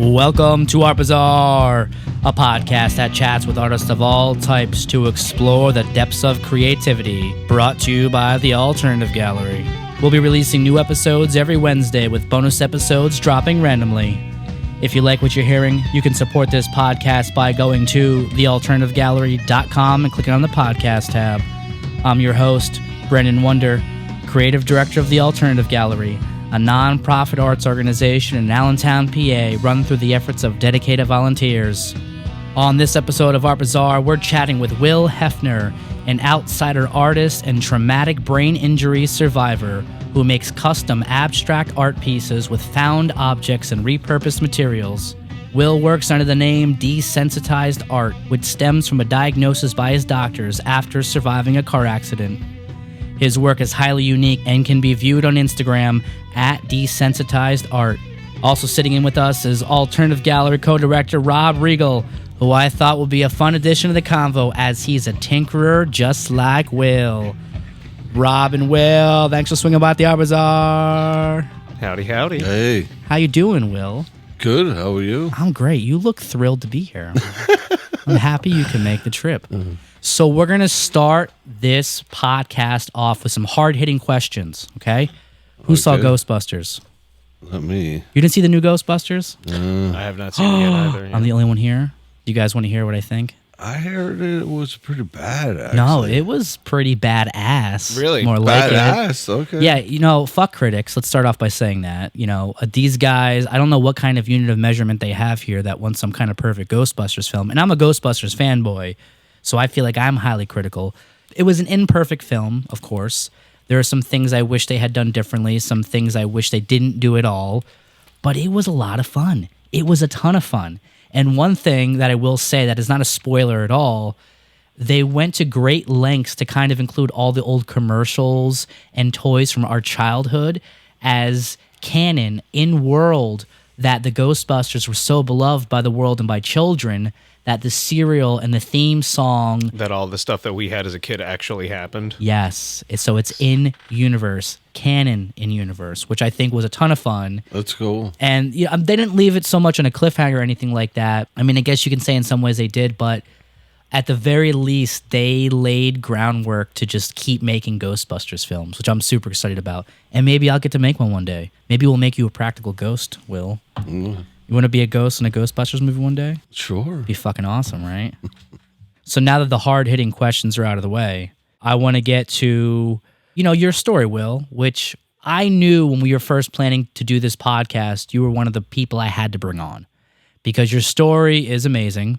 Welcome to Art Bazaar, a podcast that chats with artists of all types to explore the depths of creativity, brought to you by the Alternative Gallery. We'll be releasing new episodes every Wednesday with bonus episodes dropping randomly. If you like what you're hearing, you can support this podcast by going to thealternativegallery.com and clicking on the podcast tab. I'm your host, Brendan Wunder, creative director of the Alternative Gallery, a non-profit arts organization in Allentown, PA, run through the efforts of dedicated volunteers. On this episode of Art Bazaar, we're chatting with Will Heffner, an outsider artist and traumatic brain injury survivor who makes custom abstract art pieces with found objects and repurposed materials. Will works under the name Desensitized Art, which stems from a diagnosis by his doctors after surviving a car accident. His work is highly unique and can be viewed on Instagram at Desensitized Art. Also sitting in with us is Alternative Gallery co-director Rob Riegel, who I thought would be a fun addition to the convo as he's a tinkerer just like Will. Rob and Will, thanks for swinging by the Art Bazaar. Howdy, howdy. Hey. How you doing, Will? Good, how are you? I'm great. You look thrilled to be here. I'm happy you can make the trip. Mm-hmm. So we're going to start this podcast off with some hard-hitting questions, okay? Who saw Ghostbusters? Not me. You didn't see the new Ghostbusters? I have not seen it yet either. Yeah. I'm the only one here? Do you guys want to hear what I think? I heard it was pretty bad, actually. No, it was pretty badass. Really? More like badass, okay. Yeah, fuck critics. Let's start off by saying that. These guys, I don't know what kind of unit of measurement they have here that wants some kind of perfect Ghostbusters film. And I'm a Ghostbusters fanboy, so I feel like I'm highly critical. It was an imperfect film, of course. There are some things I wish they had done differently, some things I wish they didn't do at all. But it was a lot of fun. It was a ton of fun. And one thing that I will say that is not a spoiler at all, they went to great lengths to kind of include all the old commercials and toys from our childhood as canon in world, that the Ghostbusters were so beloved by the world and by children that the cereal and the theme song... That all the stuff that we had as a kid actually happened. Yes. So it's in universe, canon in universe, which I think was a ton of fun. That's cool. And they didn't leave it so much on a cliffhanger or anything like that. I mean, I guess you can say in some ways they did, but at the very least, they laid groundwork to just keep making Ghostbusters films, which I'm super excited about. And maybe I'll get to make one day. Maybe we'll make you a practical ghost, Will. Mm. You want to be a ghost in a Ghostbusters movie one day? Sure. Be fucking awesome, right? So now that the hard-hitting questions are out of the way, I want to get to, your story, Will, which I knew when we were first planning to do this podcast, you were one of the people I had to bring on because your story is amazing.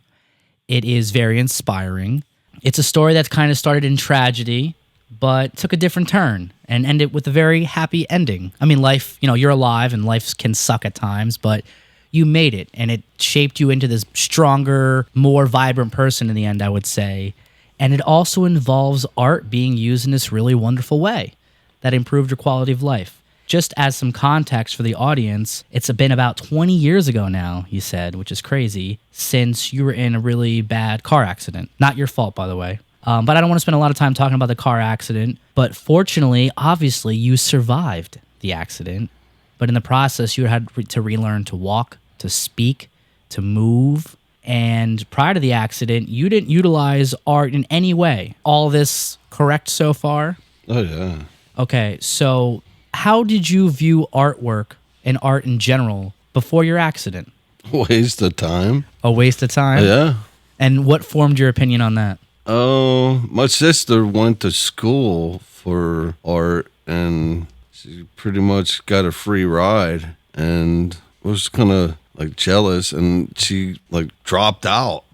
It is very inspiring. It's a story that's kind of started in tragedy, but took a different turn and ended with a very happy ending. I mean, life, you're alive and life can suck at times, but you made it, and it shaped you into this stronger, more vibrant person in the end, I would say. And it also involves art being used in this really wonderful way that improved your quality of life. Just as some context for the audience, it's been about 20 years ago now, you said, which is crazy, since you were in a really bad car accident. Not your fault, by the way. But I don't want to spend a lot of time talking about the car accident. But fortunately, obviously, you survived the accident. But in the process, you had to relearn to walk, to speak, to move. And prior to the accident, you didn't utilize art in any way. All this correct so far? Oh, yeah. Okay, so how did you view artwork and art in general before your accident? Waste of time. A waste of time? Yeah. And what formed your opinion on that? Oh, my sister went to school for art, and she pretty much got a free ride, and was kind of jealous, and she dropped out.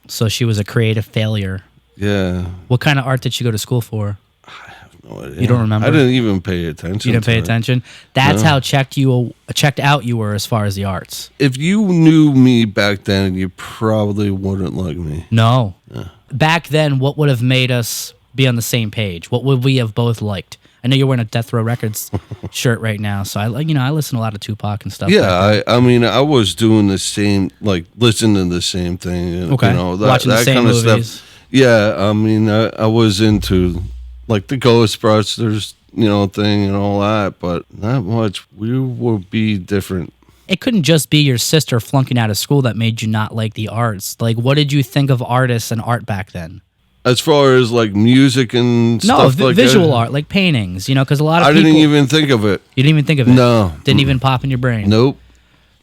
So she was a creative failure. Yeah. What kind of art did she go to school for? I have no idea. You don't remember? I didn't even pay attention. You didn't pay attention? That's how checked out you were as far as the arts. If you knew me back then, you probably wouldn't like me. No. Yeah. Back then, what would have made us be on the same page? What would we have both liked? I know you're wearing a Death Row Records shirt right now, so I listen to a lot of Tupac and stuff. Yeah, I mean, I was doing the same, listening to the same thing. Okay, watching the same kind of movies. Stuff. Yeah, I mean, I was into the Ghostbusters, thing and all that, but not much. We will be different. it couldn't just be your sister flunking out of school that made you not like the arts. Like, what did you think of artists and art back then? As far as like music and No, stuff like visual that, art, like paintings, because a lot of I people... didn't even think of it. You didn't even think of it? No. Didn't even pop in your brain? Nope.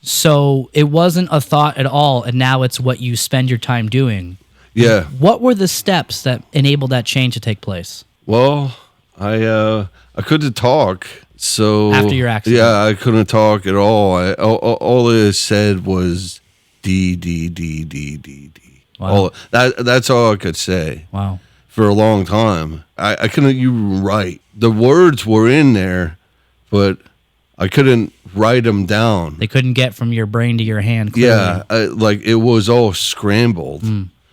So it wasn't a thought at all, and now it's what you spend your time doing. Yeah. What were the steps that enabled that change to take place? Well, I couldn't talk, so After your accident? yeah, I couldn't talk at all. All it said was D D D D D D. Wow. That's all I could say. Wow. For a long time, I couldn't even write. The words were in there, but I couldn't write them down. They couldn't get from your brain to your hand clearly. Yeah, like it was all scrambled.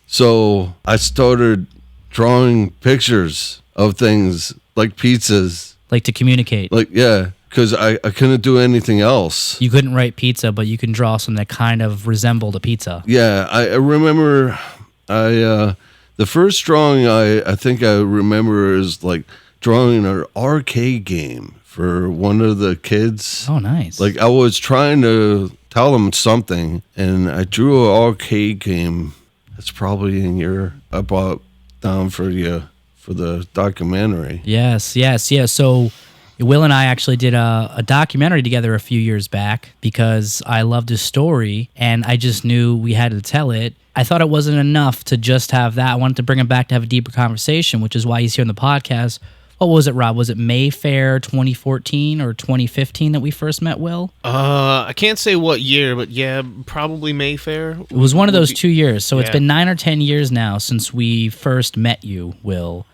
So I started drawing pictures of things like pizzas. Like to communicate. Like, yeah, because I couldn't do anything else. You couldn't write pizza, but you can draw something that kind of resembled a pizza. Yeah, I remember the first drawing I think I remember is like drawing an arcade game for one of the kids. Oh, nice. Like I was trying to tell them something, and I drew an arcade game. That's probably in I brought down for you for the documentary. Yes. So Will and I actually did a documentary together a few years back because I loved his story and I just knew we had to tell it. I thought it wasn't enough to just have that. I wanted to bring him back to have a deeper conversation, which is why he's here on the podcast. What was it, Rob? Was it Mayfair 2014 or 2015 that we first met Will? I can't say what year, but yeah, probably Mayfair. It was one of those 2 years. So it's Yeah. been 9 or 10 years now since we first met you, Will.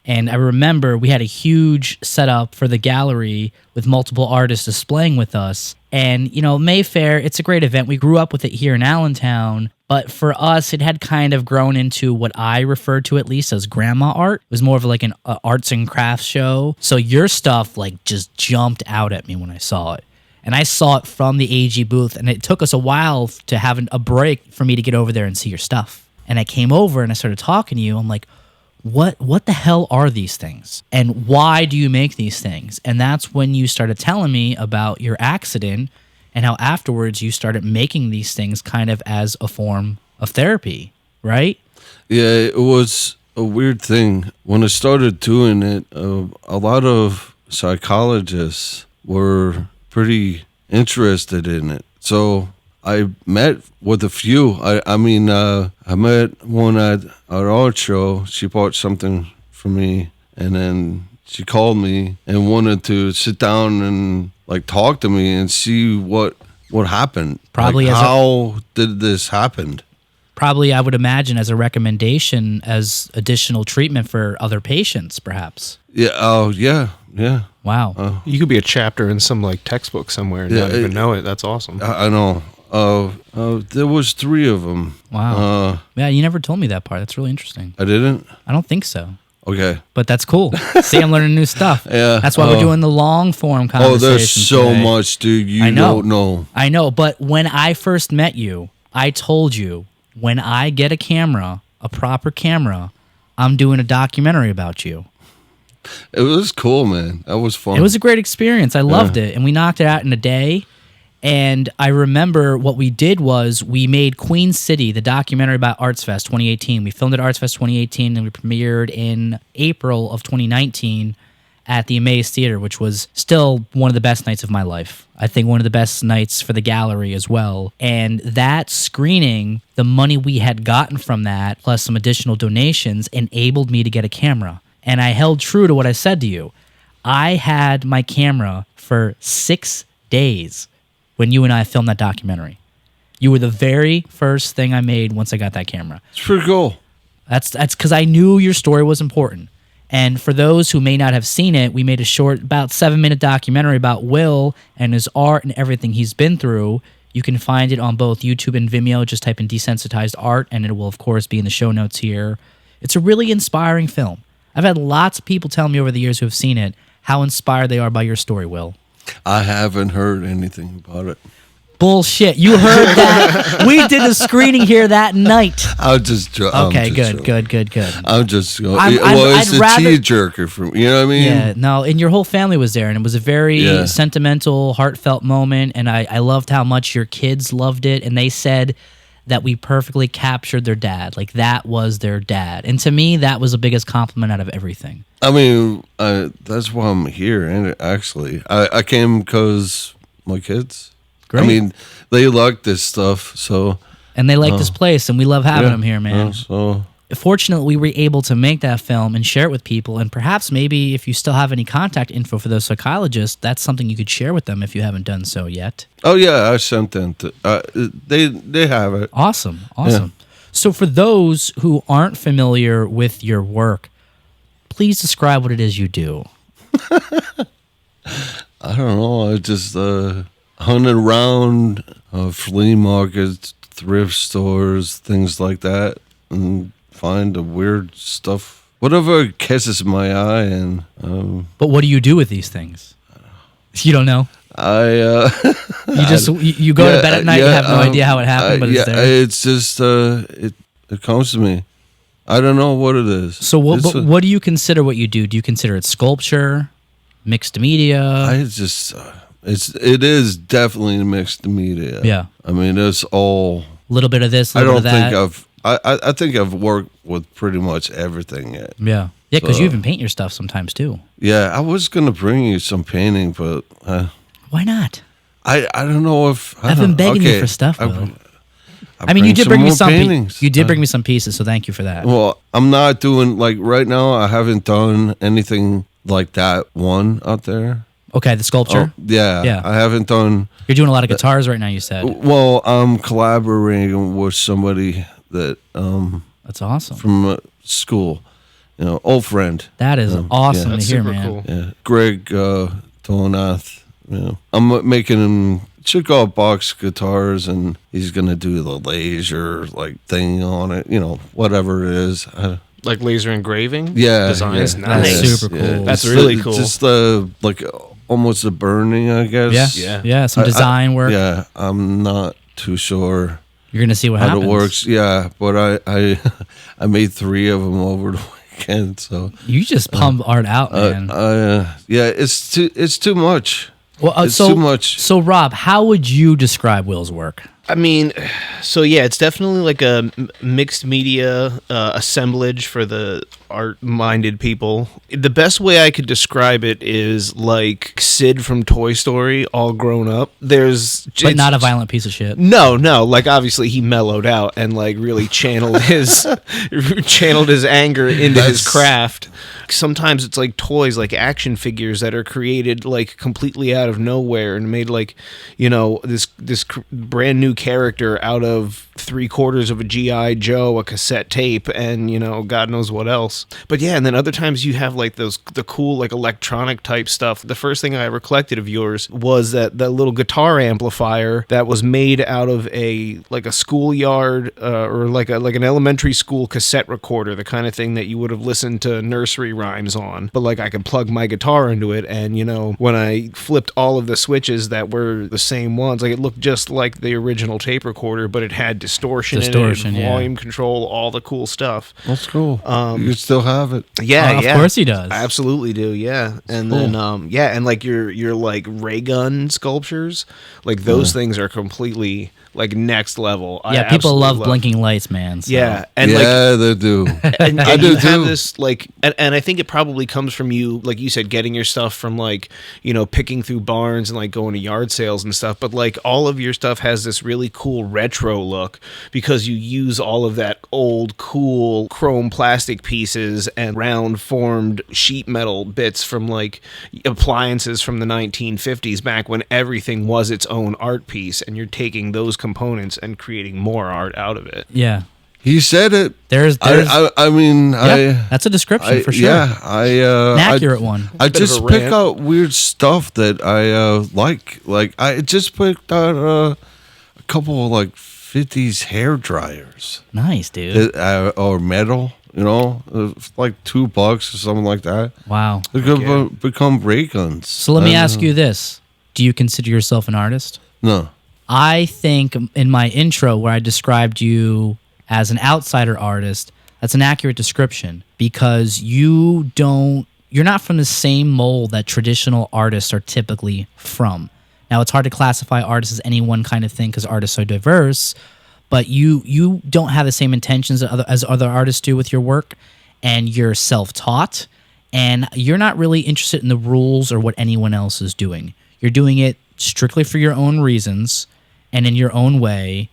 And I remember we had a huge setup for the gallery with multiple artists displaying with us. And, Mayfair, it's a great event. We grew up with it here in Allentown. But for us, it had kind of grown into what I referred to at least as grandma art. It was more of like an arts and crafts show. So your stuff just jumped out at me when I saw it. And I saw it from the AG booth. And it took us a while to have a break for me to get over there and see your stuff. And I came over and I started talking to you. I'm like, what the hell are these things? And why do you make these things? And that's when you started telling me about your accident and how afterwards you started making these things kind of as a form of therapy, right? Yeah, it was a weird thing. When I started doing it, a lot of psychologists were pretty interested in it. So I met with a few. I met one at our art show. She bought something for me, and then she called me and wanted to sit down and talk to me and see what happened. Probably how did this happen? Probably, I would imagine, as a recommendation, as additional treatment for other patients, perhaps. Yeah. Oh, yeah. Wow. You could be a chapter in some textbook somewhere and not even know it. That's awesome. I know. There was 3 of them. Wow. Yeah, you never told me that part. That's really interesting. I didn't? I don't think so. Okay. But that's cool. See, I'm learning new stuff. Yeah. That's why we're doing the long form conversation. Oh, there's so today. much, dude. You I know. don't know. I know, but when I first met you, I told you, when I get a camera, a proper camera, I'm doing a documentary about you. It was cool, man. That was fun. It was a great experience. I loved it. And we knocked it out in a day. And I remember what we did was we made Queen City, the documentary about Arts Fest 2018. We filmed at Arts Fest 2018 and we premiered in April of 2019 at the Amaze Theater, which was still one of the best nights of my life. I think one of the best nights for the gallery as well. And that screening, the money we had gotten from that, plus some additional donations, enabled me to get a camera. And I held true to what I said to you. I had my camera for 6 days when you and I filmed that documentary. You were the very first thing I made once I got that camera. It's pretty cool. That's because I knew your story was important. And for those who may not have seen it, we made a short, about 7-minute documentary about Will and his art and everything he's been through. You can find it on both YouTube and Vimeo. Just type in Desensitized Art, and it will, of course, be in the show notes here. It's a really inspiring film. I've had lots of people tell me over the years who have seen it how inspired they are by your story, Will. I haven't heard anything about it. Bullshit. You heard that? We did a screening here that night. I'll just Okay, good. I'm just it's I'd a rather- tearjerker for me. You know what I mean? Yeah, no, and your whole family was there, and it was a very sentimental, heartfelt moment, and I loved how much your kids loved it, and they said that we perfectly captured their dad. Like, that was their dad. And to me, that was the biggest compliment out of everything. I mean, that's why I'm here, and actually. I came because my kids. Great. I mean, they like this stuff, so... And they like this place, and we love having them here, man. So... Fortunately, we were able to make that film and share it with people, and perhaps maybe if you still have any contact info for those psychologists, that's something you could share with them if you haven't done so yet. Oh, yeah, I sent them to... they have it. Awesome. So for those who aren't familiar with your work, please describe what it is you do. I don't know, I just... hunted around flea markets, thrift stores, things like that, and find the weird stuff, whatever catches my eye. And But what do you do with these things? You don't know. You go to bed at night. You have no idea how it happened, but it's there. It's just it comes to me. I don't know what it is. So what do you consider what you do? Do you consider it sculpture, mixed media? I just. It is definitely mixed media. Yeah. I mean, it's all... A little bit of this, a I little don't bit of that. think I think I've worked with pretty much everything yet. Yeah, because you even paint your stuff sometimes too. Yeah, I was gonna bring you some painting, but why not? I don't know if I've been begging you for stuff. I mean, you did bring me some paintings. You did bring me some pieces, so thank you for that. Well, I'm not doing like right now. I haven't done anything like that one out there. Okay, the sculpture. Yeah. I haven't done. You're doing a lot of guitars right now. You said. Well, I'm collaborating with somebody that That's awesome. from school, old friend. That is awesome to That's hear, super man. cool. Yeah, Greg Tonath. I'm making him check out box guitars, and he's gonna do the laser like thing on it. Whatever it is. Like laser engraving? Yeah, Designs? yeah. Nice. That's super cool. That's really cool. Just like almost a burning, I guess. Yeah. Some design work. Yeah, I'm not too sure You're gonna see what how happens. it works. Yeah, but I I made 3 of them over the weekend. So You just pump art out, man. yeah, it's too much. Well, It's too much. So, Rob, how would you describe Will's work? I mean, so yeah, it's definitely like a mixed media assemblage for the art-minded people. The best way I could describe it is like Sid from Toy Story, all grown up. But not a violent piece of shit. No. Like obviously he mellowed out and like really channeled his anger into his craft. Sometimes it's like toys, like action figures that are created like completely out of nowhere and made like, this brand new character out of 3/4 of a G.I. Joe, a cassette tape, and God knows what else. But yeah, and then other times you have like the cool like electronic type stuff. The first thing I ever collected of yours was that little guitar amplifier that was made out of a schoolyard or like an elementary school cassette recorder, the kind of thing that you would have listened to nursery rhymes on. But like I could plug my guitar into it, and when I flipped all of the switches that were the same ones, like it looked just like the original tape recorder, but it had distortion in it, volume control, all the cool stuff. That's cool. You still have it. Yeah, Of course he does. I absolutely do. Yeah, and cool. then and like your like ray gun sculptures, like those things are completely like next level. Yeah, people love blinking lights, man. So. Yeah, and they do. and I do you have too. this like, and I think it probably comes from you, like you said, getting your stuff from like picking through barns and like going to yard sales and stuff. But like all of your stuff has this really cool retro look because you use all of that old cool chrome plastic pieces and round formed sheet metal bits from like appliances from the 1950s, back when everything was its own art piece, and you're taking those components and creating more art out of it. Yeah. He said it. There's I mean, that's a description for sure. Yeah, an accurate one. I Bit of just a pick rant. out weird stuff that I like. Like I just picked out a couple of like 50s hair dryers Nice, dude. or metal. Like $2 or something like that. Wow. They could become ray guns. So let me ask you this: do you consider yourself an artist? No. I think in my intro where I described you as an outsider artist, that's an accurate description because you're not from the same mold that traditional artists are typically from. Now, it's hard to classify artists as any one kind of thing because artists are diverse, but you don't have the same intentions as other artists do with your work, and you're self-taught, and you're not really interested in the rules or what anyone else is doing. You're doing it strictly for your own reasons and in your own way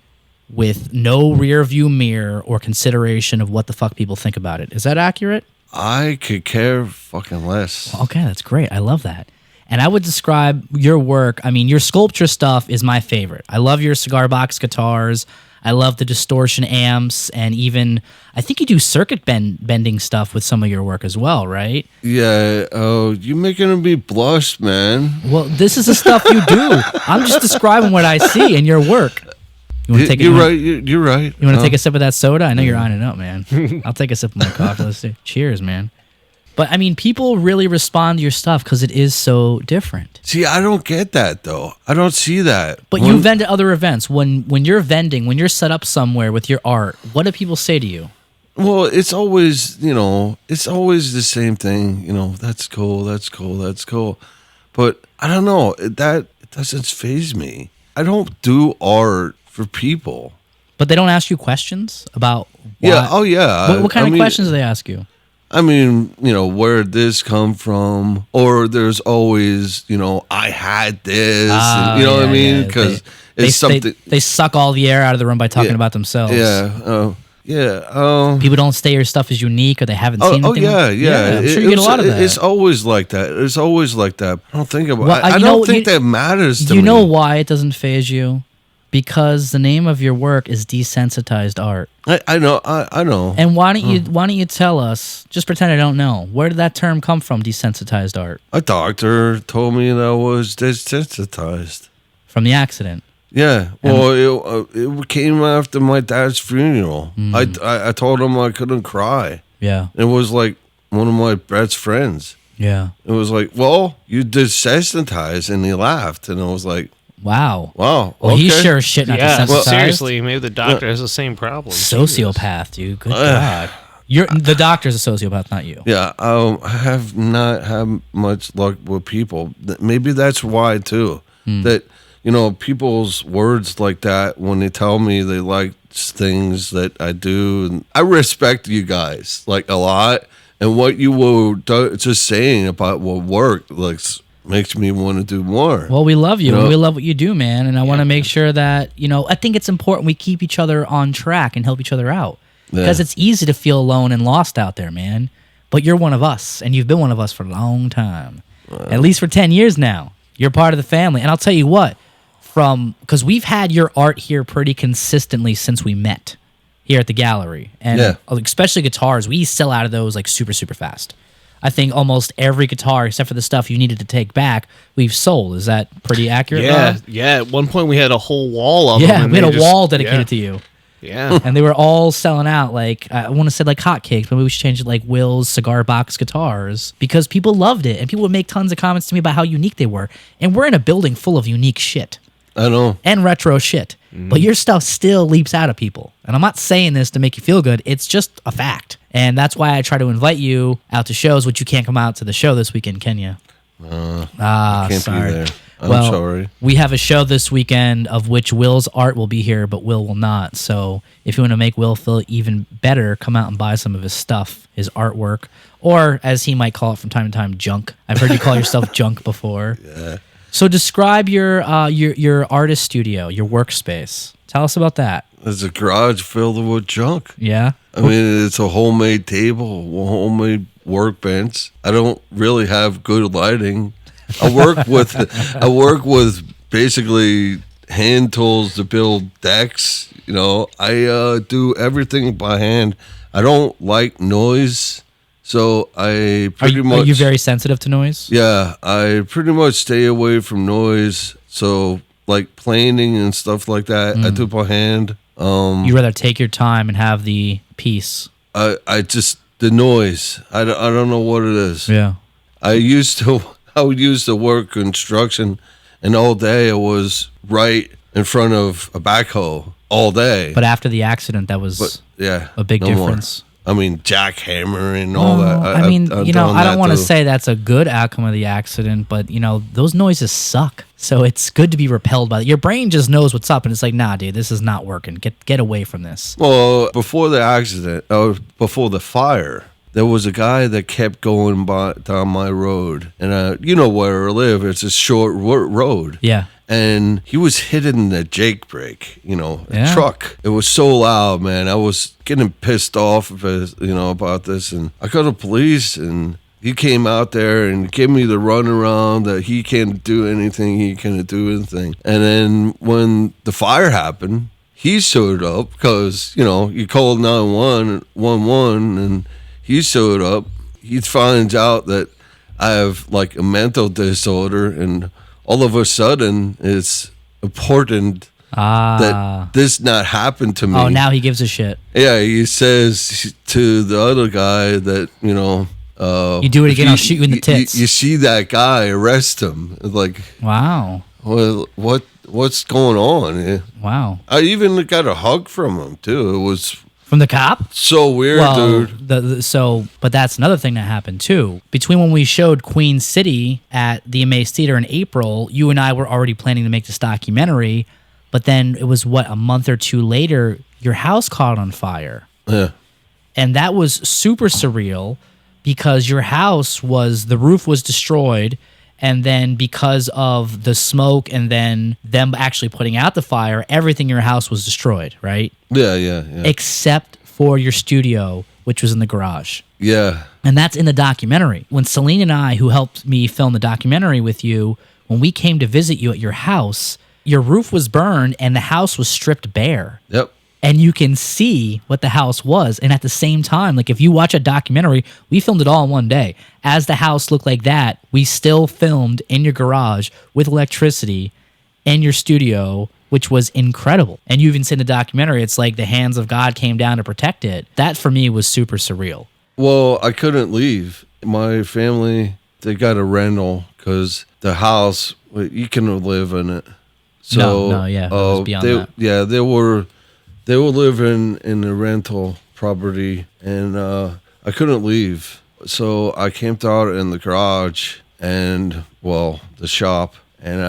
with no rear view mirror or consideration of what the fuck people think about it. Is that accurate? I could care fucking less. Okay, that's great. I love that. And I would describe your work, I mean, your sculpture stuff is my favorite. I love your cigar box guitars. I love the distortion amps, and even, I think you do circuit bending stuff with some of your work as well, right? Yeah, oh, you're making me blush, man. Well, this is the stuff you do. I'm just describing what I see in your work. You want to take You're right. You're right. You want to take a sip of that soda? I know you're eyeing it up, man. I'll take a sip of my coffee. Let's see. Cheers, man. But, I mean, people really respond to your stuff because it is so different. See, I don't get that, though. I don't see that. But you vend at other events. When you're vending, when you're set up somewhere with your art, what do people say to you? Well, it's always, it's always the same thing. That's cool, that's cool, that's cool. But I don't know. It doesn't faze me. I don't do art for people. But they don't ask you questions about why? Yeah, oh, yeah. What kind of questions do they ask you? I mean, where'd this come from? Or there's always, I had this. You know what I mean? Because it's something. They suck all the air out of the room by talking about themselves. Yeah. Yeah. People don't say your stuff is unique or they haven't seen anything. Yeah. I'm sure you get a lot of that. It's always like that. It's always like that. I don't think about it. I don't don't think that matters to me. You know why it doesn't faze you? Because the name of your work is Desensitized Art. I know. I know. And why don't you tell us? Just pretend I don't know. Where did that term come from? Desensitized art. A doctor told me that I was desensitized From the accident. Yeah. Well, it came after my dad's funeral. I told him I couldn't cry. Yeah. It was like one of my best friends. Yeah. It was like, well, you desensitized, and he laughed, and I was like, wow. Well, he's sure as shit not desensitized. Well, seriously, maybe the doctor has the same problem. Sociopath, dude. Good God. The doctor's a sociopath, not you. Yeah, I have not had much luck with people. Maybe that's why, too. That, people's words like that, when they tell me they like things that I do, and I respect you guys, like, a lot. And what you were just saying about what work, like, makes me want to do more. Well, we love you. And we love what you do, man. And I want to make sure that, I think it's important we keep each other on track and help each other out. Because it's easy to feel alone and lost out there, man. But you're one of us, and you've been one of us for a long time. At least for 10 years now. You're part of the family. And I'll tell you what, because we've had your art here pretty consistently since we met here at the gallery. And especially guitars, we sell out of those like super, super fast. I think almost every guitar, except for the stuff you needed to take back, we've sold. Is that pretty accurate, Rob? Yeah. At one point, we had a whole wall of them. Yeah, we had a wall dedicated to you. Yeah. And they were all selling out like, I want to say like hotcakes, but maybe we should change it like Will's cigar box guitars because people loved it. And people would make tons of comments to me about how unique they were. And we're in a building full of unique shit. I know. And retro shit. But your stuff still leaps out of people. And I'm not saying this to make you feel good. It's just a fact. And that's why I try to invite you out to shows, which you can't come out to the show this weekend, can you? I can't sorry. be there. I'm sorry. We have a show this weekend of which Will's art will be here, but Will will not. So if you want to make Will feel even better, come out and buy some of his stuff, his artwork, or as he might call it from time to time, junk. I've heard you call yourself junk before. Yeah. So describe your artist studio, your workspace. Tell us about that. It's a garage filled with junk. Yeah. I mean, it's a homemade table, a homemade workbench. I don't really have good lighting. I work with basically hand tools to build decks. I do everything by hand. I don't like noise. So I pretty much... Are you very sensitive to noise? Yeah, I pretty much stay away from noise. So like planing and stuff like that, I do by hand. You rather take your time and have the peace. I just, the noise, I don't know what it is. Yeah. I would use to work construction, and all day I was right in front of a backhoe all day. But after the accident, that was a big difference. More. I mean, jackhammering and all that. I don't want to say that's a good outcome of the accident, but, those noises suck. So it's good to be repelled by it. Your brain just knows what's up, and it's like, nah, dude, this is not working. Get away from this. Well, before the accident, or before the fire, there was a guy that kept going down my road. And you know where I live. It's a short road. Yeah. And he was hitting the Jake brake, truck. It was so loud, man. I was getting pissed off, about this. And I called the police, and he came out there and gave me the runaround that he can't do anything. And then when the fire happened, he showed up because, you called 911 and he showed up. He finds out that I have like a mental disorder, and all of a sudden, it's important that this not happen to me. Oh, now he gives a shit. Yeah, he says to the other guy that, you do it again, I'll shoot you in the tits. You see that guy, arrest him. Like, wow. Well, what's going on? Wow. I even got a hug from him, too. It was... From the cop? So weird, dude. But that's another thing that happened too. Between when we showed Queen City at the Amaze Theater in April, you and I were already planning to make this documentary, but then it was a month or two later, your house caught on fire. Yeah. And that was super surreal because your house the roof was destroyed, and then because of the smoke and then them actually putting out the fire, everything in your house was destroyed, right? Yeah. Except for your studio, which was in the garage. Yeah. And that's in the documentary. When Celine and I, who helped me film the documentary with you, when we came to visit you at your house, your roof was burned and the house was stripped bare. Yep. And you can see what the house was. And at the same time, like if you watch a documentary, we filmed it all in one day. As the house looked like that, we still filmed in your garage with electricity in your studio, which was incredible. And you even said in the documentary, it's like the hands of God came down to protect it. That for me was super surreal. Well, I couldn't leave. My family, they got a rental because the house, you can live in it. So, it was beyond that. Yeah, they were living in a rental property, and I couldn't leave. So I camped out in the garage and, the shop, and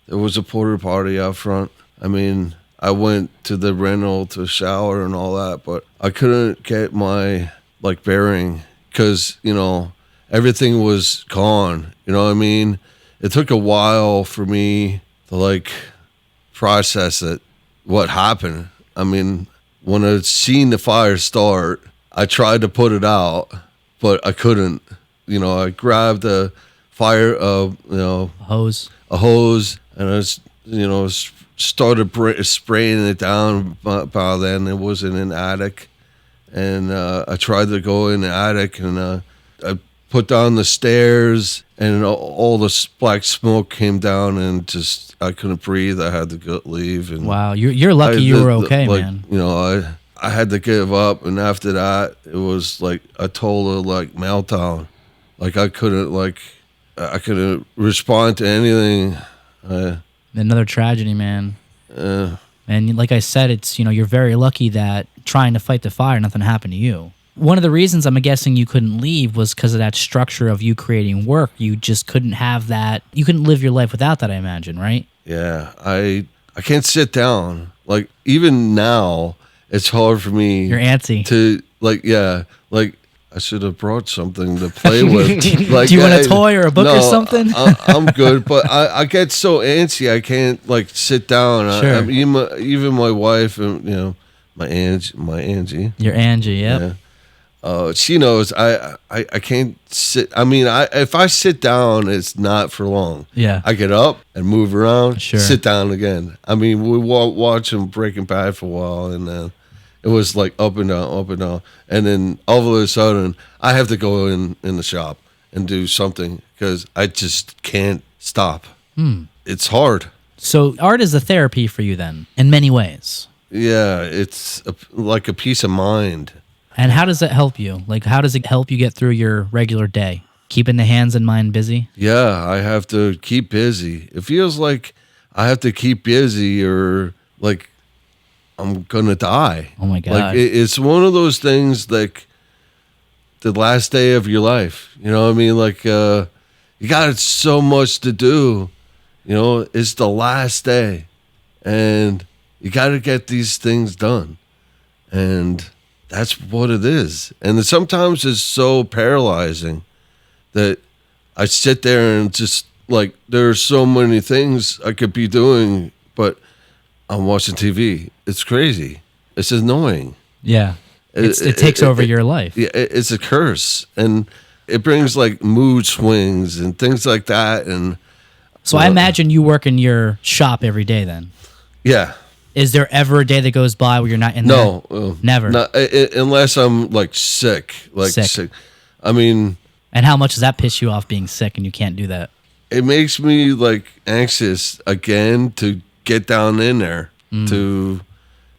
there was a porta potty out front. I mean, I went to the rental to shower and all that, but I couldn't get my, bearing because, everything was gone. You know what I mean? It took a while for me to, process it. What happened. I mean, when I seen the fire start, I tried to put it out, but I couldn't. I grabbed a fire, a hose, and I, started spraying it down. By then, it was in an attic, and I tried to go in the attic, and I put down the stairs, and all the black smoke came down, and I couldn't breathe. I had to leave. And wow, you're lucky you were okay, man. I had to give up, and after that, it was like a total meltdown. I couldn't respond to anything. Another tragedy, man. And like I said, it's you're very lucky that trying to fight the fire, nothing happened to you. One of the reasons I'm guessing you couldn't leave was because of that structure of you creating work. You just couldn't have that. You couldn't live your life without that, I imagine, right? Yeah, I can't sit down. Even now, it's hard for me. You're antsy. To I should have brought something to play with. Do you want a toy or a book or something? I'm good, but I get so antsy I can't sit down. Sure. Even my wife and my Angie. Your Angie, yep. Yeah. She knows I can't sit. I mean, if I sit down, it's not for long. Yeah. I get up and move around, sure. Sit down again. I mean, we watch them Breaking Bad for a while, and then it was up and down. And then all of a sudden, I have to go in the shop and do something because I just can't stop. It's hard. So art is a therapy for you then, in many ways. Yeah, it's like a peace of mind. And how does it help you? How does it help you get through your regular day? Keeping the hands and mind busy? Yeah, I have to keep busy. It feels like I have to keep busy or like I'm gonna die. Oh my God. Like it's one of those things like the last day of your life. You know what I mean? Like you got so much to do. You know, it's the last day, and you got to get these things done, and that's what it is. And sometimes it's so paralyzing that I sit there and just like there are so many things I could be doing, but I'm watching TV. It's crazy. It's annoying. Yeah. It takes over your life. Yeah, it's a curse, and it brings like mood swings and things like that. And so I imagine you work in your shop every day then. yeah. Is there ever a day that goes by where you're not in there? No. Never. Not, unless I'm like sick. Like sick. I mean. And how much does that piss you off being sick and you can't do that? It makes me like anxious again to get down in there to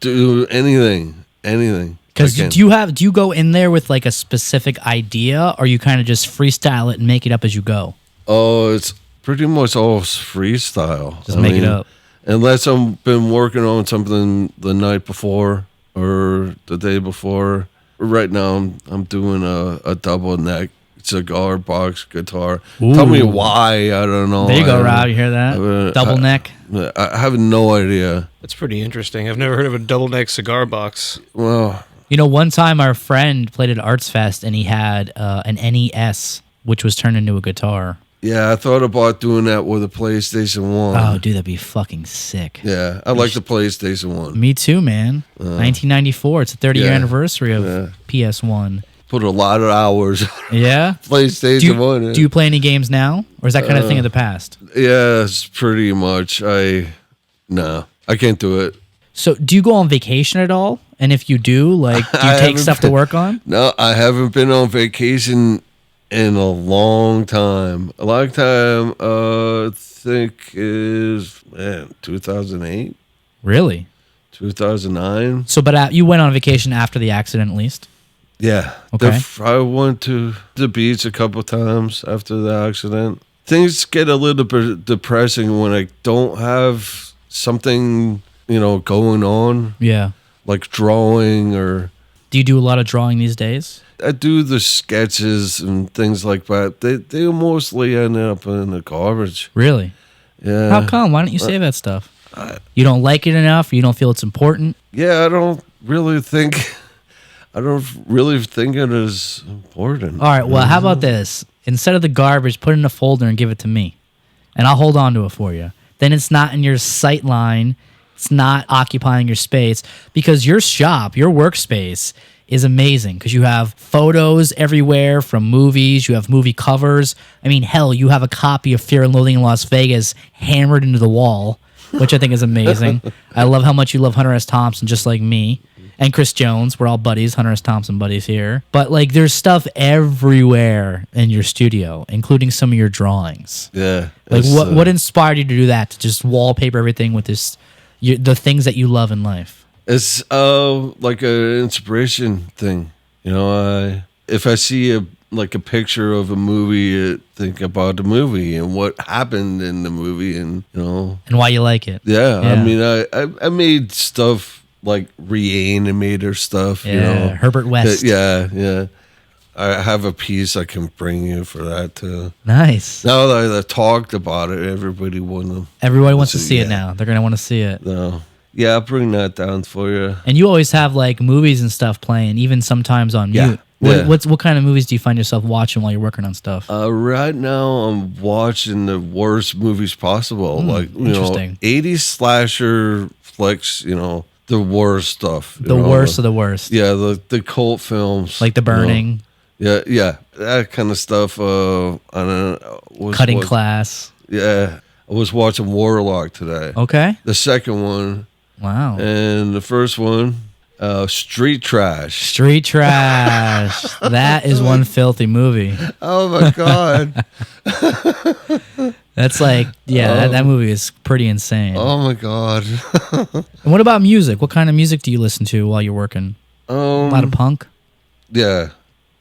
do anything. Because do you go in there with like a specific idea, or you kind of just freestyle it and make it up as you go? Oh, it's pretty much all freestyle. Just make it up. Unless I've been working on something the night before or the day before. Right now, I'm doing a double neck cigar box guitar. Ooh. Tell me why. I don't know. There you go, Rob. You hear that? Double neck. I have no idea. That's pretty interesting. I've never heard of a double neck cigar box. Well, you know, one time our friend played at Arts Fest and he had an NES, which was turned into a guitar. yeah, I thought about doing that with a PlayStation 1. Oh, dude, that'd be fucking sick. Yeah, I like the PlayStation 1. Me too, man. 1994. It's the 30-year anniversary of PS1. Put a lot of hours on Yeah? PlayStation 1. Do you play any games now? Or is that kind of thing of the past? Yeah, it's pretty much. No, I can't do it. So do you go on vacation at all? And if you do, like, do you take stuff to work on? No, I haven't been on vacation in a long time. I think is 2008, Really? 2009. So, but you went on vacation after the accident, at least? Yeah. Okay. I went to the beach a couple times after the accident. Things get a little bit depressing when I don't have something, going on, Yeah. like drawing or. Do you do a lot of drawing these days? I do the sketches and things like that. They mostly end up in the garbage. Really? Yeah. How come? Why don't you save that stuff? You don't like it enough? You don't feel it's important? Yeah, I don't really think it is important. All right, well, how about this? Instead of the garbage, put it in a folder and give it to me. And I'll hold on to it for you. Then it's not in your sight line. It's not occupying your space. Because your shop, your workspace, is amazing. Because you have photos everywhere from movies. You have movie covers. I mean, hell, you have a copy of Fear and Loathing in Las Vegas hammered into the wall, which I think is amazing. I love how much you love Hunter S. Thompson, just like me. And Chris Jones. We're all buddies, Hunter S. Thompson buddies here. But, like, there's stuff everywhere in your studio, including some of your drawings. Yeah. Like, what inspired you to do that? To just wallpaper everything with the things that you love in life? It's like an inspiration thing. If I see a picture of a movie, I think about the movie and what happened in the movie, and And why you like it. Yeah. I mean, I made stuff like Reanimator stuff. Yeah, Herbert West. Yeah. I have a piece I can bring you for that too. Nice. Now that I talked about it, everybody wants to see it now. They're gonna want to see it. No. Yeah, I'll bring that down for you. And you always have like movies and stuff playing, even sometimes on mute. What kind of movies do you find yourself watching while you're working on stuff? Right now, I'm watching the worst movies possible, interesting. 80s slasher flicks. The worst stuff. The worst of the worst. Yeah, the cult films, like The Burning. Yeah, that kind of stuff. I don't know. Cutting Class. Yeah, I was watching Warlock today. Okay. The second one. Wow. And the first one, Street Trash. Street Trash. That is one filthy movie. Oh my God. That's like, that movie is pretty insane. Oh my God. And what about music? What kind of music do you listen to while you're working? A lot of punk? Yeah.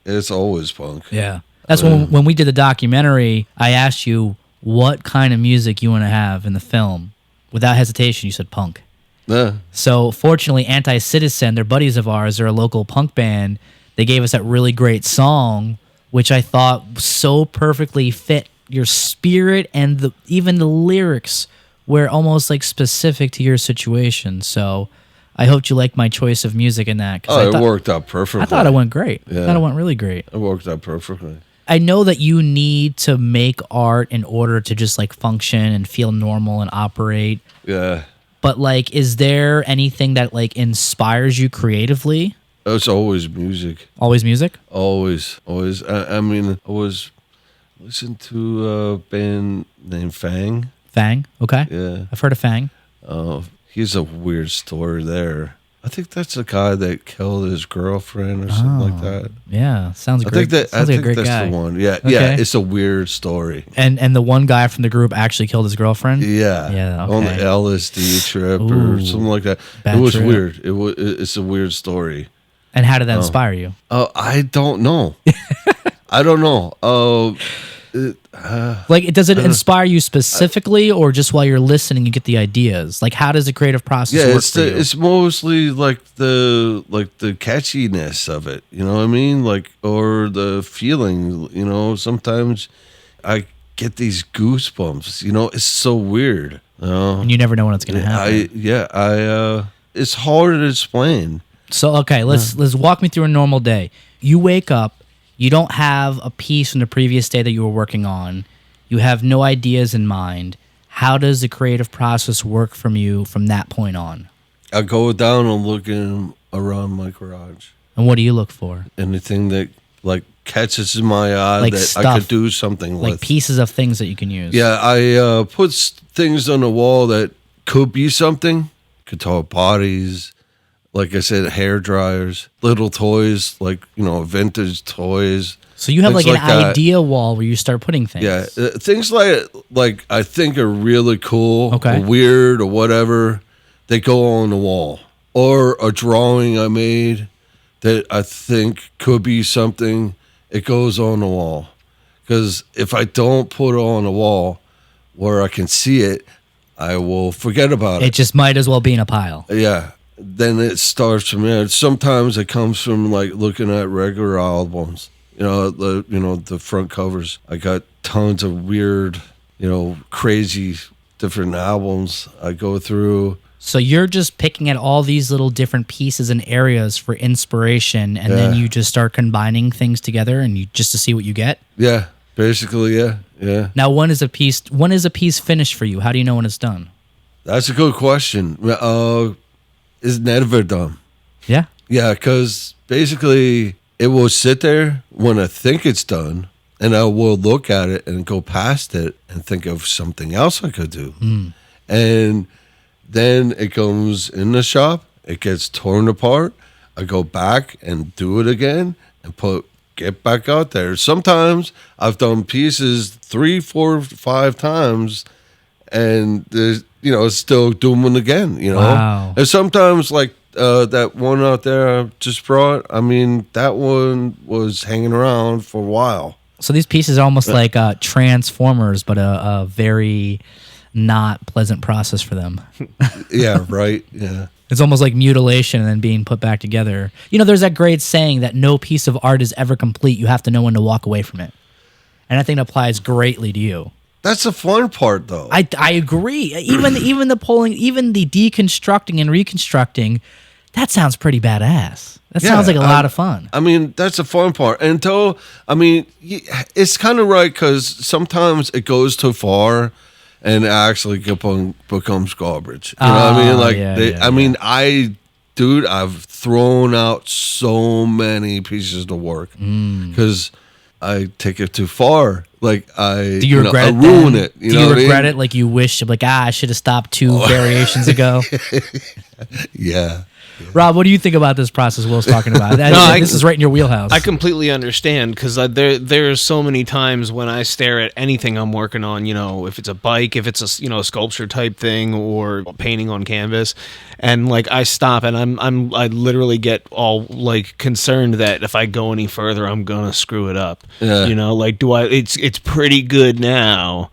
It's always punk. Yeah. That's when we did the documentary, I asked you what kind of music you want to have in the film. Without hesitation, you said punk. Yeah. So fortunately, Anti-Citizen, they're buddies of ours. They're a local punk band. They gave us that really great song, which I thought so perfectly fit your spirit, and even the lyrics were almost like specific to your situation. So I hope you like my choice of music in that. It worked out perfectly. I thought it went great. Yeah. I thought it went really great. It worked out perfectly. I know that you need to make art in order to just like function and feel normal and operate. Yeah. But like, is there anything that like inspires you creatively? It's always music. Always music? Always. I mean, I was listening to a band named Fang. Fang? Okay. Yeah. I've heard of Fang. He's a weird story there. I think that's the guy that killed his girlfriend or something like that. Yeah, sounds great. I Sounds like think a great that's guy. the one. Yeah, Okay. yeah. It's a weird story. And the one guy from the group actually killed his girlfriend? Yeah, Yeah, on the okay. LSD trip Ooh, or something like that. bad It was trip. weird. It's a weird story. And how did that inspire you? I don't know. I don't know. Like, does it inspire you specifically, or just while you're listening you get the ideas? Like, how does the creative process Yeah, work for you? it's mostly like the catchiness of it. You know what I mean? Like, or the feeling. You know, sometimes I get these goosebumps. You know, it's so weird. You know? And you never know when it's going to happen. It's hard to explain. So, okay, let's walk me through a normal day. You wake up, you don't have a piece from the previous day that you were working on. You have no ideas in mind. How does the creative process work from you from that point on? I go down and looking around my garage. And what do you look for? Anything that like catches my eye Like that I stuff. could do something Like with. pieces of things that you can use. Yeah, I put things on the wall that could be something. Guitar bodies, like I said, hair dryers, little toys, like, you know, vintage toys. So you have like things an that. idea wall where you start putting things. Yeah, things like I think are really cool, Okay. or weird, or whatever. They go on the wall, or a drawing I made that I think could be something. It goes on the wall, because if I don't put it on the wall where I can see it, I will forget about It it. just might as well be in a pile. Yeah. Then it starts from there. Sometimes it comes from like looking at regular albums. You know, the front covers. I got tons of weird, crazy different albums I go through. So you're just picking at all these little different pieces and areas for inspiration, and then you just start combining things together, and you just to see what you get. Yeah, basically, yeah. Now, when is a piece finished for you? How do you know when it's done? That's a good question. It's never done. Yeah. Yeah, because basically it will sit there when I think it's done, and I will look at it and go past it and think of something else I could do. And then it comes in the shop, it gets torn apart, I go back and do it again and get back out there. Sometimes I've done pieces 3, 4, 5 times, and there's, still doing them again, Wow. And sometimes like that one out there I just brought, I mean, that one was hanging around for a while. So these pieces are almost like transformers, but a very not pleasant process for them. Yeah, right. Yeah. It's almost like mutilation and then being put back together. There's that great saying that no piece of art is ever complete. You have to know when to walk away from it. And I think it applies greatly to you. That's the fun part, though. I agree. Even the pulling, even the deconstructing and reconstructing, that sounds pretty badass. That sounds like a lot of fun. I mean, that's the fun part. It's kind of right, because sometimes it goes too far and it actually becomes garbage. You know what I mean? Like, I've thrown out so many pieces of work because I take it too far. Like, Do you regret I it? ruin then? it. Do you regret it? Like, you wish, like, I should have stopped 2 variations ago. Yeah. Rob, what do you think about this process Will's talking about? This is right in your wheelhouse. I completely understand, because there's so many times when I stare at anything I'm working on, if it's a bike, if it's a sculpture type thing, or painting on canvas, and like I stop and I literally get all like concerned that if I go any further I'm gonna screw it up. Yeah. Like it's pretty good now.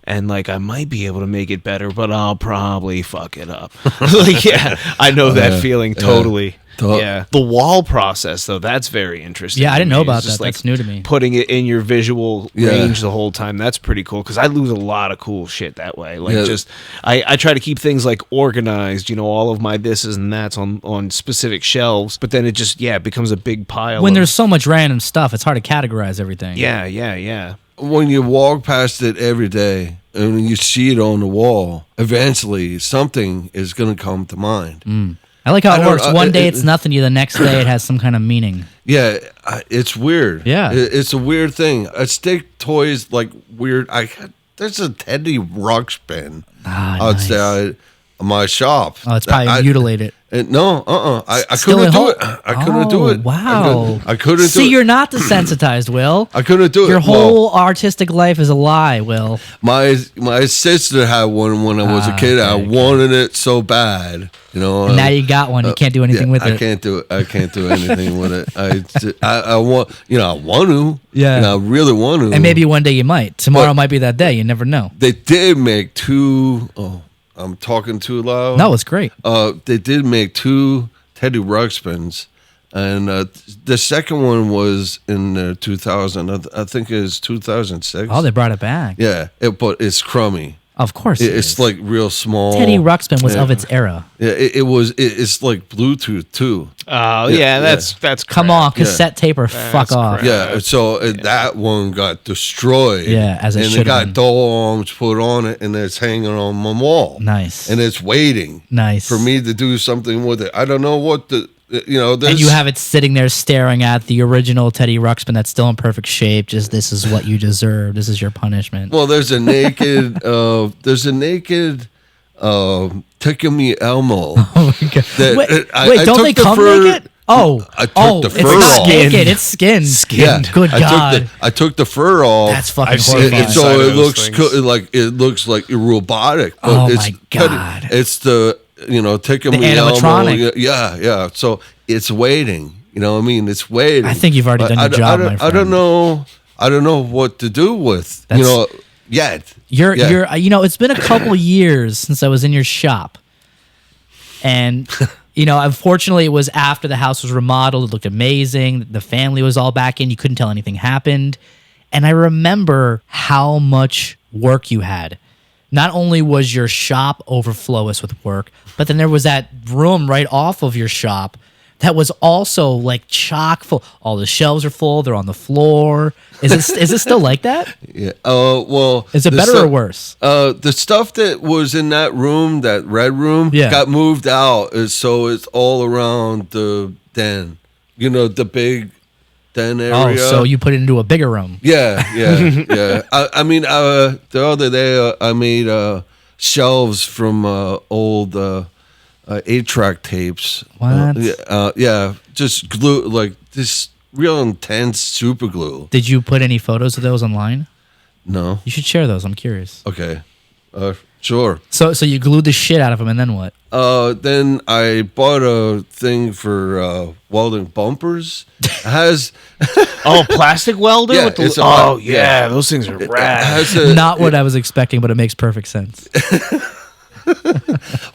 and like I might be able to make it better, but I'll probably fuck it up. Like, yeah, I know that feeling totally. Yeah, the wall process though, that's very interesting. Yeah, I didn't know It's about just that. like That's new to me. Putting it in your visual range the whole time, that's pretty cool, because I lose a lot of cool shit that way. Like just I try to keep things like organized, you know, all of my thises and that's on specific shelves, but then it just it becomes a big pile When there's so much random stuff, it's hard to categorize everything. yeah. When you walk past it every day and you see it on the wall, eventually something is going to come to mind. I like how it works. One day it's nothing to you, the next day it has some kind of meaning. Yeah, it's weird. Yeah. It's a weird thing. I stick toys like weird. There's a Teddy Ruxpin outside my shop. Oh, it's probably mutilated. No, I Still couldn't at do home? it. I couldn't do it. Wow. I couldn't do it. See, you're not desensitized, Will. I couldn't do it. Your whole artistic life is a lie, Will. My sister had one when I was a kid. I wanted it so bad, you know. And now you got one. You can't do anything with it. I can't do it. I can't do anything with it. I want, I want to. Yeah. I really want to. And maybe one day you might. Tomorrow might be that day. You never know. They did make two. Oh, I'm talking too loud. No, it's great. They did make two Teddy Ruxpins, and the second one was in 2000. I think it was 2006. Oh, they brought it back. Yeah, but it's crummy. Of course, it's like real small. Teddy Ruxpin was of its era. Yeah, it was. It's like Bluetooth too. Oh yeah, that's come crap. on, cassette tape or fuck off. crap. Yeah, so that one got destroyed. Yeah, as it and should it got have. doll arms put on it, and it's hanging on my wall. Nice. And it's waiting. Nice. For me to do something with it. I don't know what and you have it sitting there staring at the original Teddy Ruxpin that's still in perfect shape. Just, this is what you deserve. This is your punishment. Well, there's a naked Tikumi Elmo. Oh my God. That- Wait, don't they come naked? Oh, I took the fur it's not off. naked. It's skinned. Yeah, Good God. I took the fur off. That's fucking I've seen it. horrifying. So Inside it of looks those things. looks like robotic. But Oh, it's my God. It's the Tikumi The animatronic. Elmo. Yeah. So it's waiting. You know what I mean? It's waiting. I think you've already done your job, my friend. I don't know what to do with yet. You're it's been a couple years since I was in your shop. And unfortunately it was after the house was remodeled. It looked amazing. The family was all back in. You couldn't tell anything happened. And I remember how much work you had. Not only was your shop overflowing with work, but then there was that room right off of your shop that was also like chock full. All the shelves are full. They're on the floor. Is it still like that? Yeah. Well, Is it better or worse? The stuff that was in that room, that red room, got moved out, so it's all around the den. The big den area. Oh, so you put it into a bigger room. Yeah. I mean, the other day I made shelves from old 8-track tapes. What? Yeah, just glue, like this real intense super glue. Did you put any photos of those online? No. You should share those. I'm curious. Okay. Sure. So you glued the shit out of them, and then what? Then I bought a thing for welding bumpers. It has plastic welder? Yeah, with the, it's a- oh yeah. yeah, those things are rad. Not what I was expecting, but it makes perfect sense.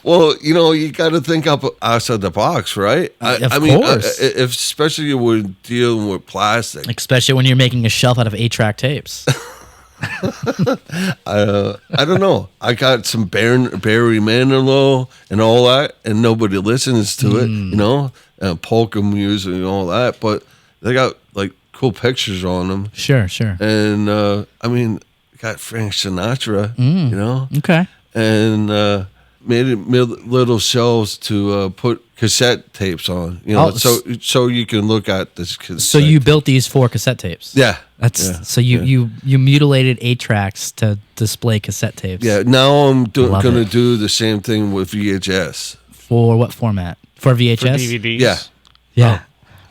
Well, you got to think up outside the box, right? Of I mean, course. if especially when dealing with plastic. Especially when you're making a shelf out of 8-track tapes. I don't know. I got some Barry Manilow and all that, and nobody listens to it, and polka music and all that. But they got like cool pictures on them. Sure. And I mean, got Frank Sinatra, Okay. and made it little shelves to put cassette tapes on, so you can look at this cassette. So you built these 4 cassette tapes. Yeah. So you mutilated 8 tracks to display cassette tapes. Yeah, now I'm Love going to it. do the same thing with VHS. For what format? For VHS? For DVDs. Yeah. Yeah.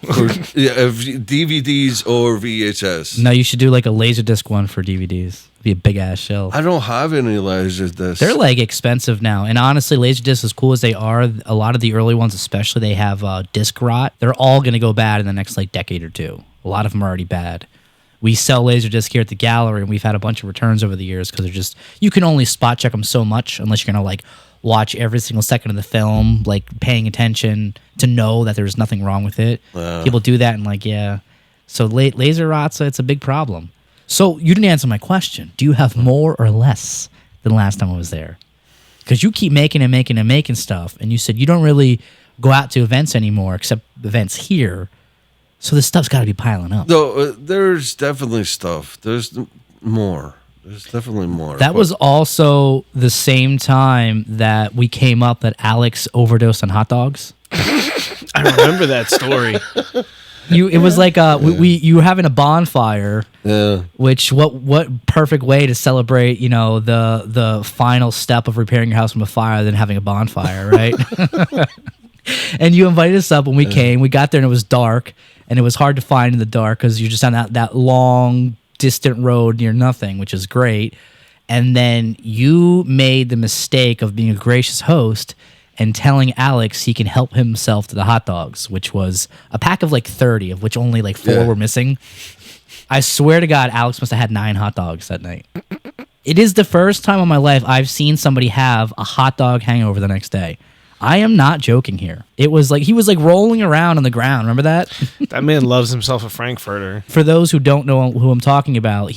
DVDs or VHS. No, you should do like a Laserdisc one for DVDs. Be a big ass shelf. I don't have any Laserdiscs. They're like expensive now, and honestly, Laserdiscs, as cool as they are, a lot of the early ones, especially, they have disc rot. They're all going to go bad in the next like decade or two. A lot of them are already bad. We sell Laserdisc here at the gallery, and we've had a bunch of returns over the years because they're just, you can only spot check them so much unless you're going to like watch every single second of the film, like paying attention to know that there's nothing wrong with it. People do that and like, yeah. So laser rots, it's a big problem. So you didn't answer my question. Do you have more or less than last time I was there? Because you keep making stuff, and you said you don't really go out to events anymore except events here. So this stuff's got to be piling up. No, there's definitely stuff. There's more. There's definitely more. That was also the same time that we came up that Alex overdosed on hot dogs. I remember that story. It was like you were having a bonfire. Yeah. Which what perfect way to celebrate, the final step of repairing your house from a fire than having a bonfire, right? And you invited us up when we came. We got there and it was dark, and it was hard to find in the dark because you're just on that long, distant road near nothing, which is great. And then you made the mistake of being a gracious host and telling Alex he can help himself to the hot dogs, which was a pack of like 30, of which only like 4 were missing. I swear to God, Alex must have had 9 hot dogs that night. It is the first time in my life I've seen somebody have a hot dog hangover the next day. I am not joking here. It was like he was like rolling around on the ground. Remember that? That man loves himself a Frankfurter. For those who don't know who I'm talking about,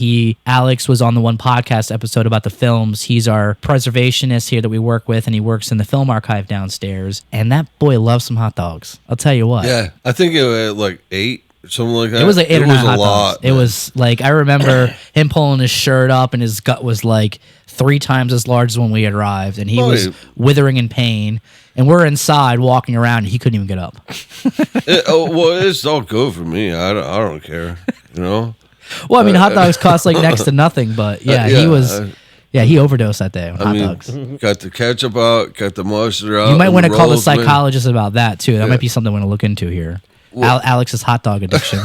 Alex was on the one podcast episode about the films. He's our preservationist here that we work with, and he works in the film archive downstairs. And that boy loves some hot dogs. I'll tell you what. Yeah, I think it was like 8 or something like that. It was like 8 or 9 hot dogs. Lot, it was like, I remember him pulling his shirt up, and his gut was like 3 times as large as when we arrived, and he was withering in pain. And we're inside walking around, and he couldn't even get up. It's all good for me. I don't care, Well, I mean, hot dogs cost like next to nothing, but he overdosed that day on hot dogs. Got the ketchup out, got the mustard out. You might want to call the psychologist about that too. That might be something I want to look into here. Alex's hot dog addiction,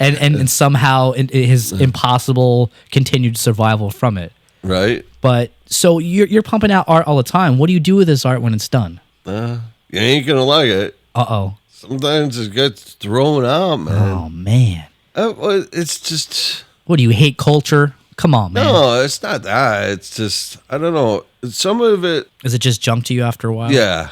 and somehow his impossible continued survival from it. Right. But so you're pumping out art all the time. What do you do with this art when it's done? You ain't gonna like it. Sometimes it gets thrown out, man. Oh man. It's just. What do you hate culture? Come on, man. No, it's not that. It's just I don't know. Some of it. Is it just junk to you after a while? Yeah.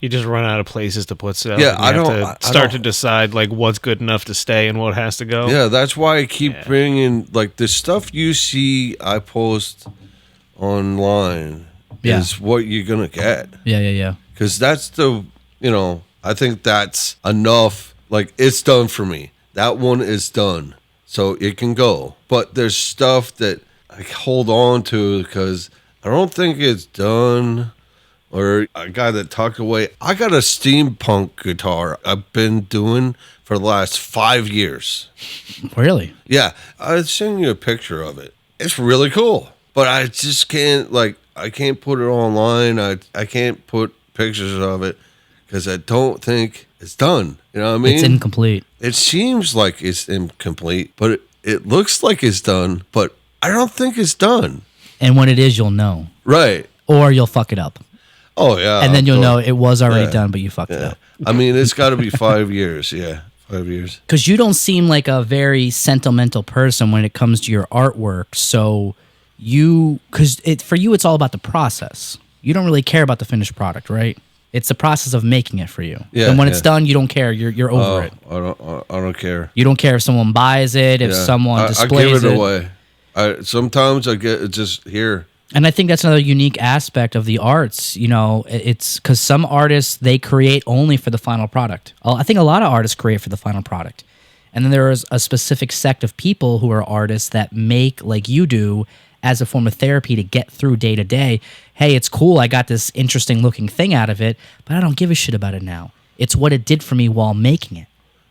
You just run out of places to put stuff. Yeah, I don't start to decide like what's good enough to stay and what has to go. Yeah, that's why I keep bringing like the stuff you see I post online is what you're gonna get. Yeah. Because that's I think that's enough. Like it's done for me. That one is done, so it can go. But there's stuff that I hold on to because I don't think it's done. Or I got it tucked away. I got a steampunk guitar I've been doing for the last 5 years. Really? Yeah. I'll send you a picture of it. It's really cool. But I just can't, I can't put it online. I can't put pictures of it because I don't think it's done. You know what I mean? It's incomplete. It seems like it's incomplete, but it looks like it's done, but I don't think it's done. And when it is, you'll know. Right. Or you'll fuck it up. Oh, yeah. And then you'll know it was already done, but you fucked it up. I mean, it's got to be 5 years. Yeah, 5 years. Because you don't seem like a very sentimental person when it comes to your artwork. So for you, it's all about the process. You don't really care about the finished product, right? It's the process of making it for you. Yeah. And when it's done, you don't care. You're over it. I don't care. You don't care if someone buys it, if someone displays it. I give it away. Sometimes I get it just here. And I think that's another unique aspect of the arts. It's because some artists, they create only for the final product. I think a lot of artists create for the final product. And then there is a specific sect of people who are artists that make, like you do, as a form of therapy to get through day to day. Hey, it's cool. I got this interesting looking thing out of it, but I don't give a shit about it now. It's what it did for me while making it.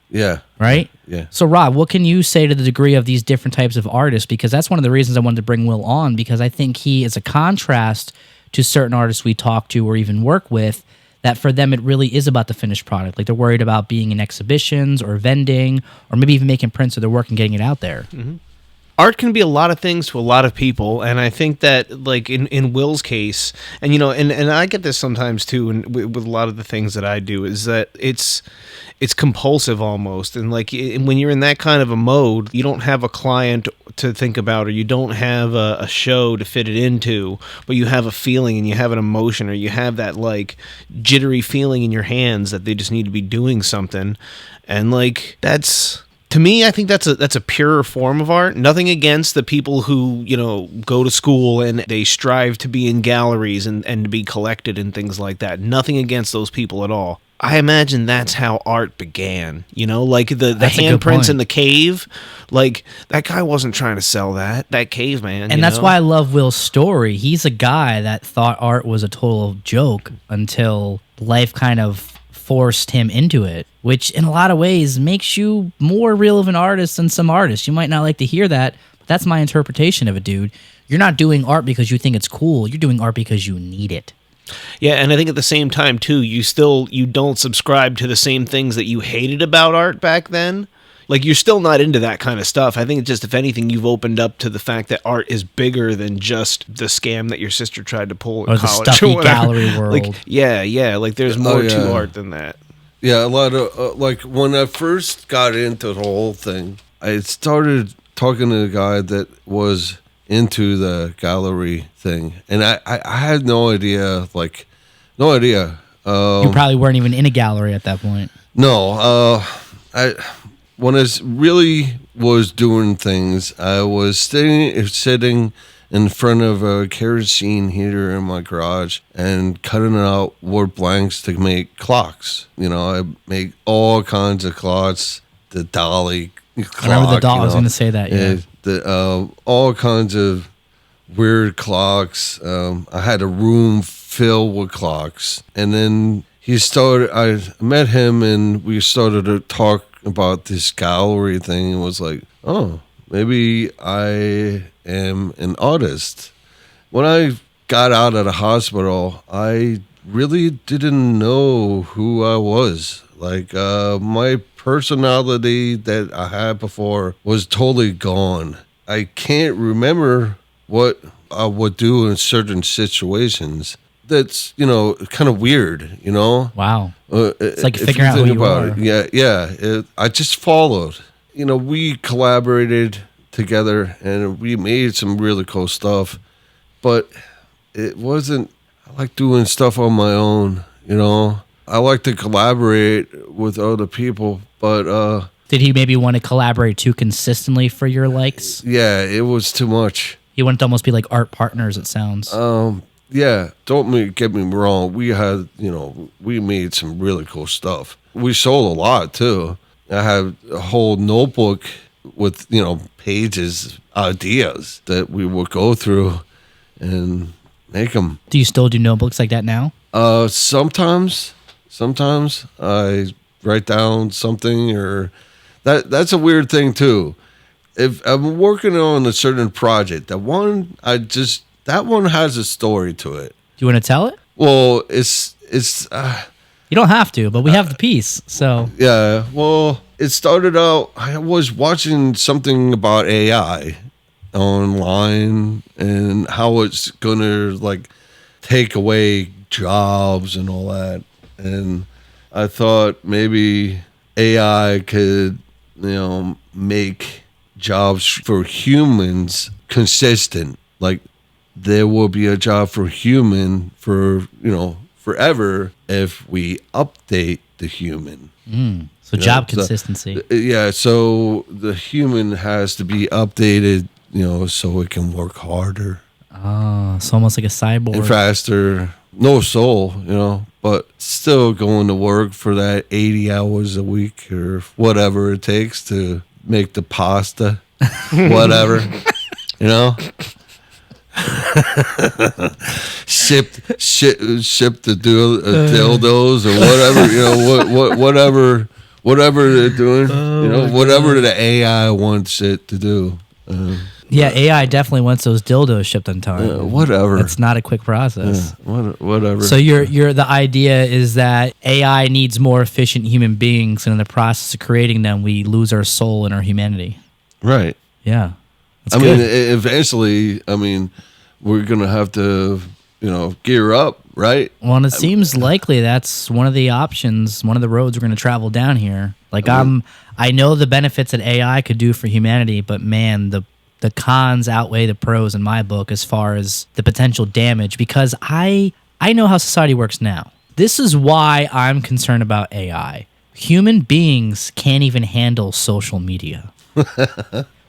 Yeah. Right? Yeah. So, Rob, what can you say to the degree of these different types of artists? Because that's one of the reasons I wanted to bring Will on, because I think he is a contrast to certain artists we talk to or even work with, that for them it really is about the finished product. Like they're worried about being in exhibitions or vending or maybe even making prints of their work and getting it out there. Mm-hmm. art can be a lot of things to a lot of people, and I think that, like, in Will's case, and and I get this sometimes too, and with a lot of the things that I do, is that it's compulsive almost, and like when you're in that kind of a mode, you don't have a client to think about, or you don't have a show to fit it into, but you have a feeling and you have an emotion, or you have that like jittery feeling in your hands that they just need to be doing something, and like that's. To me, I think that's a purer form of art. Nothing against the people who, go to school and they strive to be in galleries and to be collected and things like that. Nothing against those people at all. I imagine that's how art began, like the handprints in the cave. Like, that guy wasn't trying to sell that caveman. And that's why I love Will's story. He's a guy that thought art was a total joke until life kind of forced him into it, which in a lot of ways makes you more real of an artist than some artists. You might not like to hear that, but that's my interpretation of it, dude. You're not doing art because you think it's cool. You're doing art because you need it. Yeah, and I think at the same time, too, you don't subscribe to the same things that you hated about art back then. Like, you're still not into that kind of stuff. I think just, if anything, you've opened up to the fact that art is bigger than just the scam that your sister tried to pull in or college. The stuffy gallery world. Like, yeah. Like, there's more to art than that. Yeah, a lot of, like, when I first got into the whole thing, I started talking to a guy that was into the gallery thing. And I had no idea. You probably weren't even in a gallery at that point. No, when I really was doing things, I was sitting in front of a kerosene heater in my garage and cutting out wood blanks to make clocks. I make all kinds of clocks, the dolly clock. I remember the doll. I was going to say that, yeah. All kinds of weird clocks. I had a room filled with clocks. And then I met him and we started to talk about this gallery thing, and was like, oh, maybe I am an artist. When I got out of the hospital, I really didn't know who I was. Like, my personality that I had before was totally gone. I can't remember what I would do in certain situations. That's, kind of weird, Wow. It's like figuring out who you are. Yeah. I just followed. We collaborated together and we made some really cool stuff, but it wasn't, I like doing stuff on my own, I like to collaborate with other people, but did he maybe want to collaborate too consistently for your likes? Yeah, it was too much. You wanted to almost be like art partners, it sounds. Yeah, don't get me wrong. We had, we made some really cool stuff. We sold a lot too. I have a whole notebook with, pages, ideas that we would go through and make them. Do you still do notebooks like that now? Sometimes I write down something, or that's a weird thing too. If I'm working on a certain project, that one has a story to it. Do you want to tell it? Well, it's you don't have to, but we have the piece, so. Yeah, well, it started out, I was watching something about AI online and how it's going to, like, take away jobs and all that. And I thought maybe AI could, make jobs for humans consistent. Like, there will be a job for human for, forever if we update the human. So job consistency. So the human has to be updated, so it can work harder. Oh, it's almost like a cyborg. And faster. No soul, but still going to work for that 80 hours a week or whatever it takes to make the pasta, whatever, ship the dildos or whatever, whatever they're doing, whatever the AI wants it to do. AI definitely wants those dildos shipped on time. Whatever. It's not a quick process. Whatever. So the idea is that AI needs more efficient human beings, and in the process of creating them, we lose our soul and our humanity. Right. Yeah. I mean, eventually, I mean, we're going to have to, gear up, right? Well, and it seems likely that's one of the options, one of the roads we're going to travel down here. Like, I know the benefits that AI could do for humanity, but man, the cons outweigh the pros in my book as far as the potential damage, because I know how society works now. This is why I'm concerned about AI. Human beings can't even handle social media.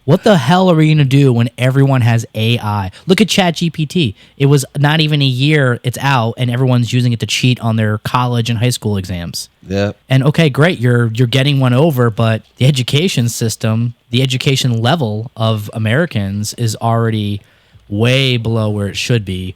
What the hell are we going to do when everyone has AI? Look at ChatGPT. It was not even a year it's out, and everyone's using it to cheat on their college and high school exams. Yeah. And okay, great, you're getting one over, but the education system, the education level of Americans is already way below where it should be.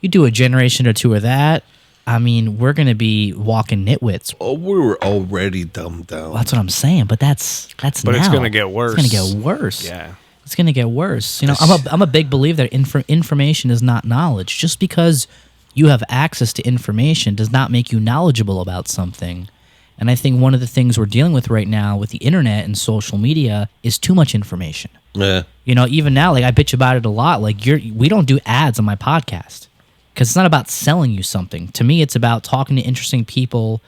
You do a generation or two of that, I mean, we're going to be walking nitwits. Oh, we were already dumbed down. Well, that's what I'm saying, but that's But now. it's going to get worse. It's going to get worse. Yeah. It's going to get worse. I'm a big believer that information is not knowledge. Just because you have access to information does not make you knowledgeable about something. And I think one of the things we're dealing with right now with the internet and social media is too much information. Yeah. Even now, like I bitch about it a lot. Like we don't do ads on my podcast. Because it's not about selling you something. To me, it's about talking to interesting people,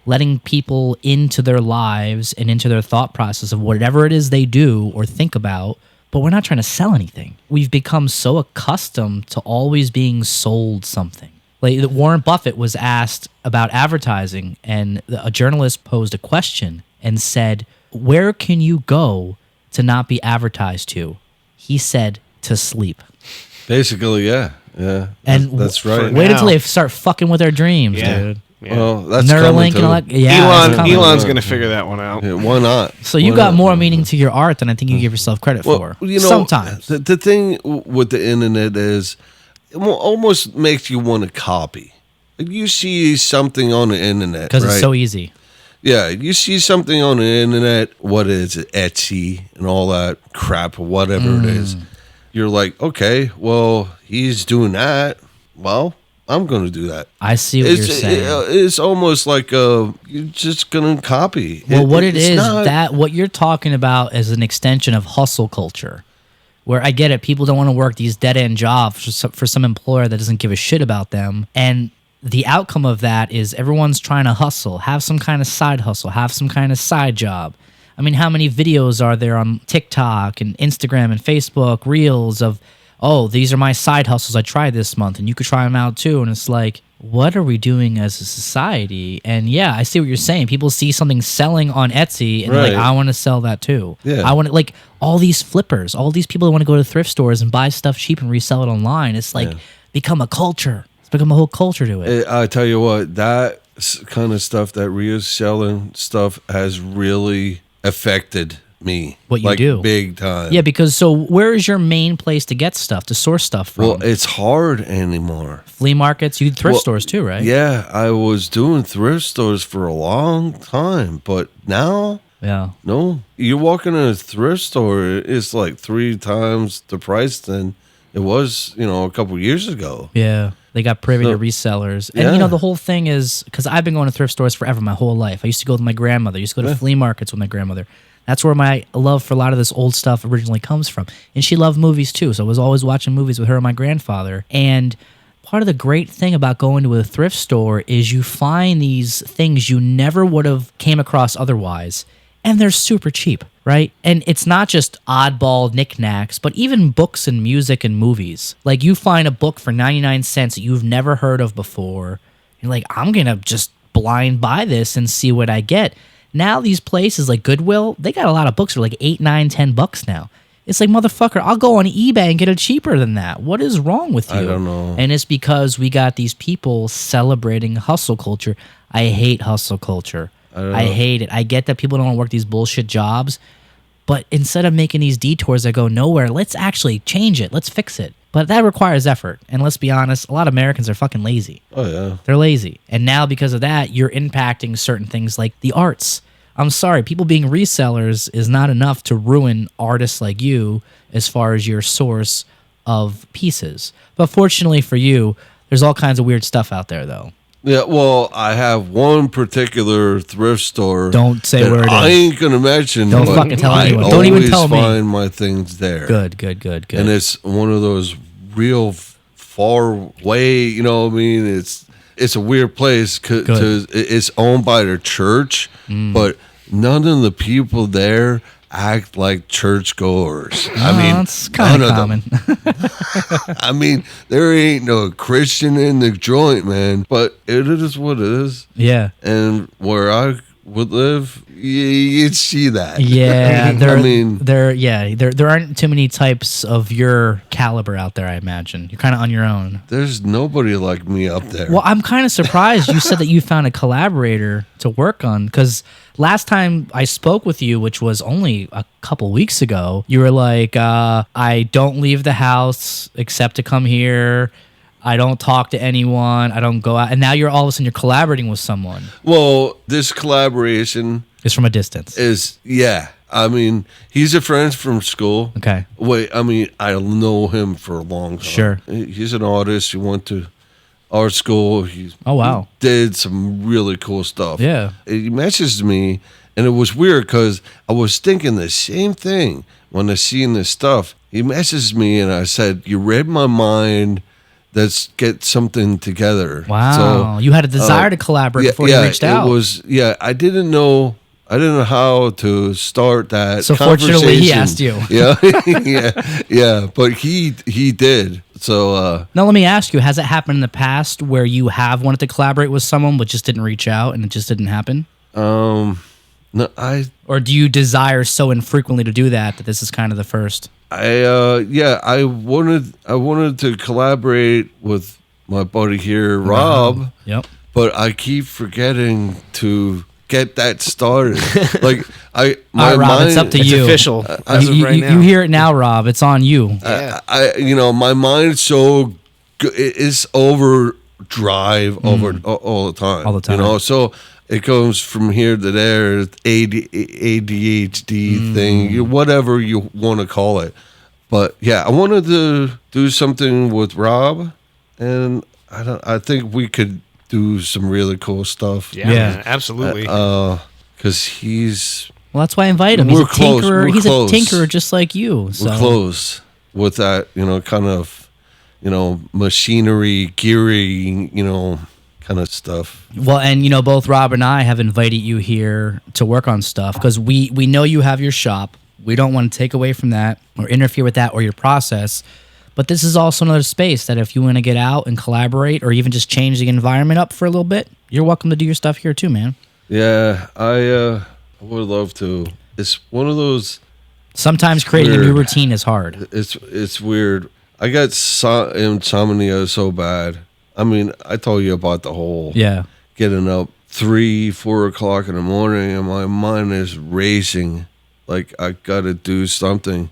letting people into their lives and into their thought process of whatever it is they do or think about, but we're not trying to sell anything. We've become so accustomed to always being sold something. Like Warren Buffett was asked about advertising, and a journalist posed a question and said, "Where can you go to not be advertised to?" He said, "To sleep." Basically, yeah. Yeah, And that's right. Wait until they start fucking with their dreams, Yeah. dude. Yeah. Well, that's Neuralink coming and all too. that. Yeah, Elon's going to figure that one out. Yeah, why not? So you Why got not? more meaning to your art than I think you give yourself credit for. Sometimes. The thing with the internet is it almost makes you want to copy. Like you see something on the internet, Because right? it's so easy. Yeah, you see something on the internet, what is it, Etsy and all that crap or whatever it is. You're like, okay, well, he's doing that. Well, I'm going to do that. I see what you're saying. It's almost like you're just going to copy. Well, what it it's is, not- that what you're talking about is an extension of hustle culture. Where I get it, people don't want to work these dead-end jobs for some employer that doesn't give a shit about them. And the outcome of that is everyone's trying to hustle, have some kind of side hustle, have some kind of side job. I mean, how many videos are there on TikTok and Instagram and Facebook, Reels of, oh, these are my side hustles I tried this month, and you could try them out too. And it's like, what are we doing as a society? And yeah, I see what you're saying. People see something selling on Etsy, and they're like, Right. I want to sell that too. Yeah. I want to, like, all these flippers, all these people that want to go to thrift stores and buy stuff cheap and resell it online. It's like become a culture. It's become a whole culture to it. I tell you what, that kind of stuff, that reselling stuff has really affected me. What you like, do. big time. Yeah, because so where is your main place to get stuff, to source stuff from? Well, it's hard anymore. Flea markets, you thrift Well, stores too, right? Yeah, I was doing thrift stores for a long time, but now, Yeah. no. You walk in a thrift store, it's like 3 times the price than it was, a couple years ago. Yeah. They got privy So- to resellers. And, Yeah. the whole thing is, because I've been going to thrift stores forever, my whole life. I used to go with my grandmother. I used to go to flea markets with my grandmother. That's where my love for a lot of this old stuff originally comes from. And she loved movies too. So I was always watching movies with her and my grandfather. And part of the great thing about going to a thrift store is you find these things you never would have came across otherwise. And they're super cheap, right? And it's not just oddball knickknacks, but even books and music and movies. Like you find a book for 99 cents that you've never heard of before. You're like, I'm going to just blind buy this and see what I get. Now these places like Goodwill, they got a lot of books for like $8, $9, $10 now. It's like, motherfucker, I'll go on eBay and get it cheaper than that. What is wrong with you? I don't know. And it's because we got these people celebrating hustle culture. I hate hustle culture. I hate it. I get that people don't want to work these bullshit jobs, but instead of making these detours that go nowhere, let's actually change it. Let's fix it. But that requires effort. And let's be honest, a lot of Americans are fucking lazy. Oh, yeah. They're lazy. And now because of that, you're impacting certain things like the arts. I'm sorry, people being resellers is not enough to ruin artists like you as far as your source of pieces. But fortunately for you, there's all kinds of weird stuff out there, though. Yeah, well, I have one particular thrift store. Don't say that where it is. I ain't gonna mention. Don't but fucking tell I anyone. Don't even tell me. always find my things there. Good. And it's one of those real far away. You know what I mean? It's a weird place because it's owned by the church, but none of the people there act like churchgoers. I mean, that's kind of common. I mean, there ain't no Christian in the joint, man. But it is what it is. Yeah. And where I would live, you'd see that. Yeah, there aren't too many types of your caliber out there. I imagine you're kind of on your own. There's nobody like me up there. Well, I'm kind of surprised you said that you found a collaborator to work on, because last time I spoke with you, which was only a couple weeks ago, you were like, I don't leave the house except to come here. I don't talk to anyone. I don't go out. And now you're all of a sudden you're collaborating with someone. Well, this collaboration is from a distance. I mean, he's a friend from school. Okay. Wait, I mean, I know him for a long time. Sure. He's an artist. He went to art school. He did some really cool stuff. Yeah. He messaged me, and it was weird because I was thinking the same thing when I seen this stuff. He messaged me, and I said, "You read my mind. Let's get something together." Wow. So, you had a desire to collaborate before you reached out. I didn't know how to start that. So fortunately he asked you. Yeah. But he did. So now let me ask you, has it happened in the past where you have wanted to collaborate with someone but just didn't reach out and it just didn't happen? No, or do you desire so infrequently to do that this is kind of the first? I wanted to collaborate with my buddy here, Rob. Yep. But I keep forgetting to get that started. Like all right, Rob, it's up to you. It's official. As of right now. You hear it now, Rob. It's on you. Yeah. My mind's so it's overdrive all the time. All the time. You know, so it goes from here to there. ADHD thing, whatever you want to call it. But yeah, I wanted to do something with Rob, and I think we could do some really cool stuff. Yeah. Man, absolutely. Because he's... Well, that's why I invite him. He's a tinkerer. He's a tinkerer just like you. So. We're close with that, kind of, machinery, gearing, kind of stuff. Well, and, both Rob and I have invited you here to work on stuff because we know you have your shop. We don't want to take away from that or interfere with that or your process. But this is also another space that if you want to get out and collaborate or even just change the environment up for a little bit, you're welcome to do your stuff here too, man. Yeah, I would love to. It's one of those... Sometimes creating a new routine is hard. It's weird. I got insomnia so bad. I mean, I told you about the whole getting up 3-4 o'clock in the morning and my mind is racing. Like, I got to do something.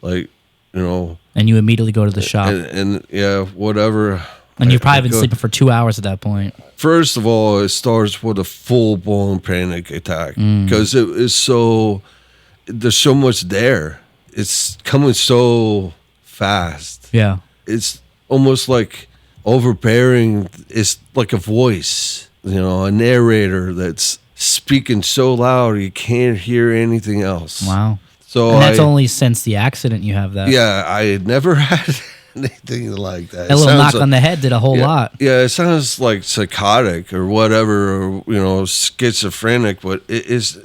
Like, And you immediately go to the shop. And yeah, whatever. And you've probably been sleeping for 2 hours at that point. First of all, it starts with a full-blown panic attack because it is so... There's so much there. It's coming so fast. Yeah. It's almost like overbearing. It's like a voice, a narrator that's speaking so loud you can't hear anything else. Wow. So and that's only since the accident you have that. Yeah, I had never had anything like that. A little knock on the head did a whole lot. Yeah, it sounds like psychotic or whatever, or schizophrenic, but it's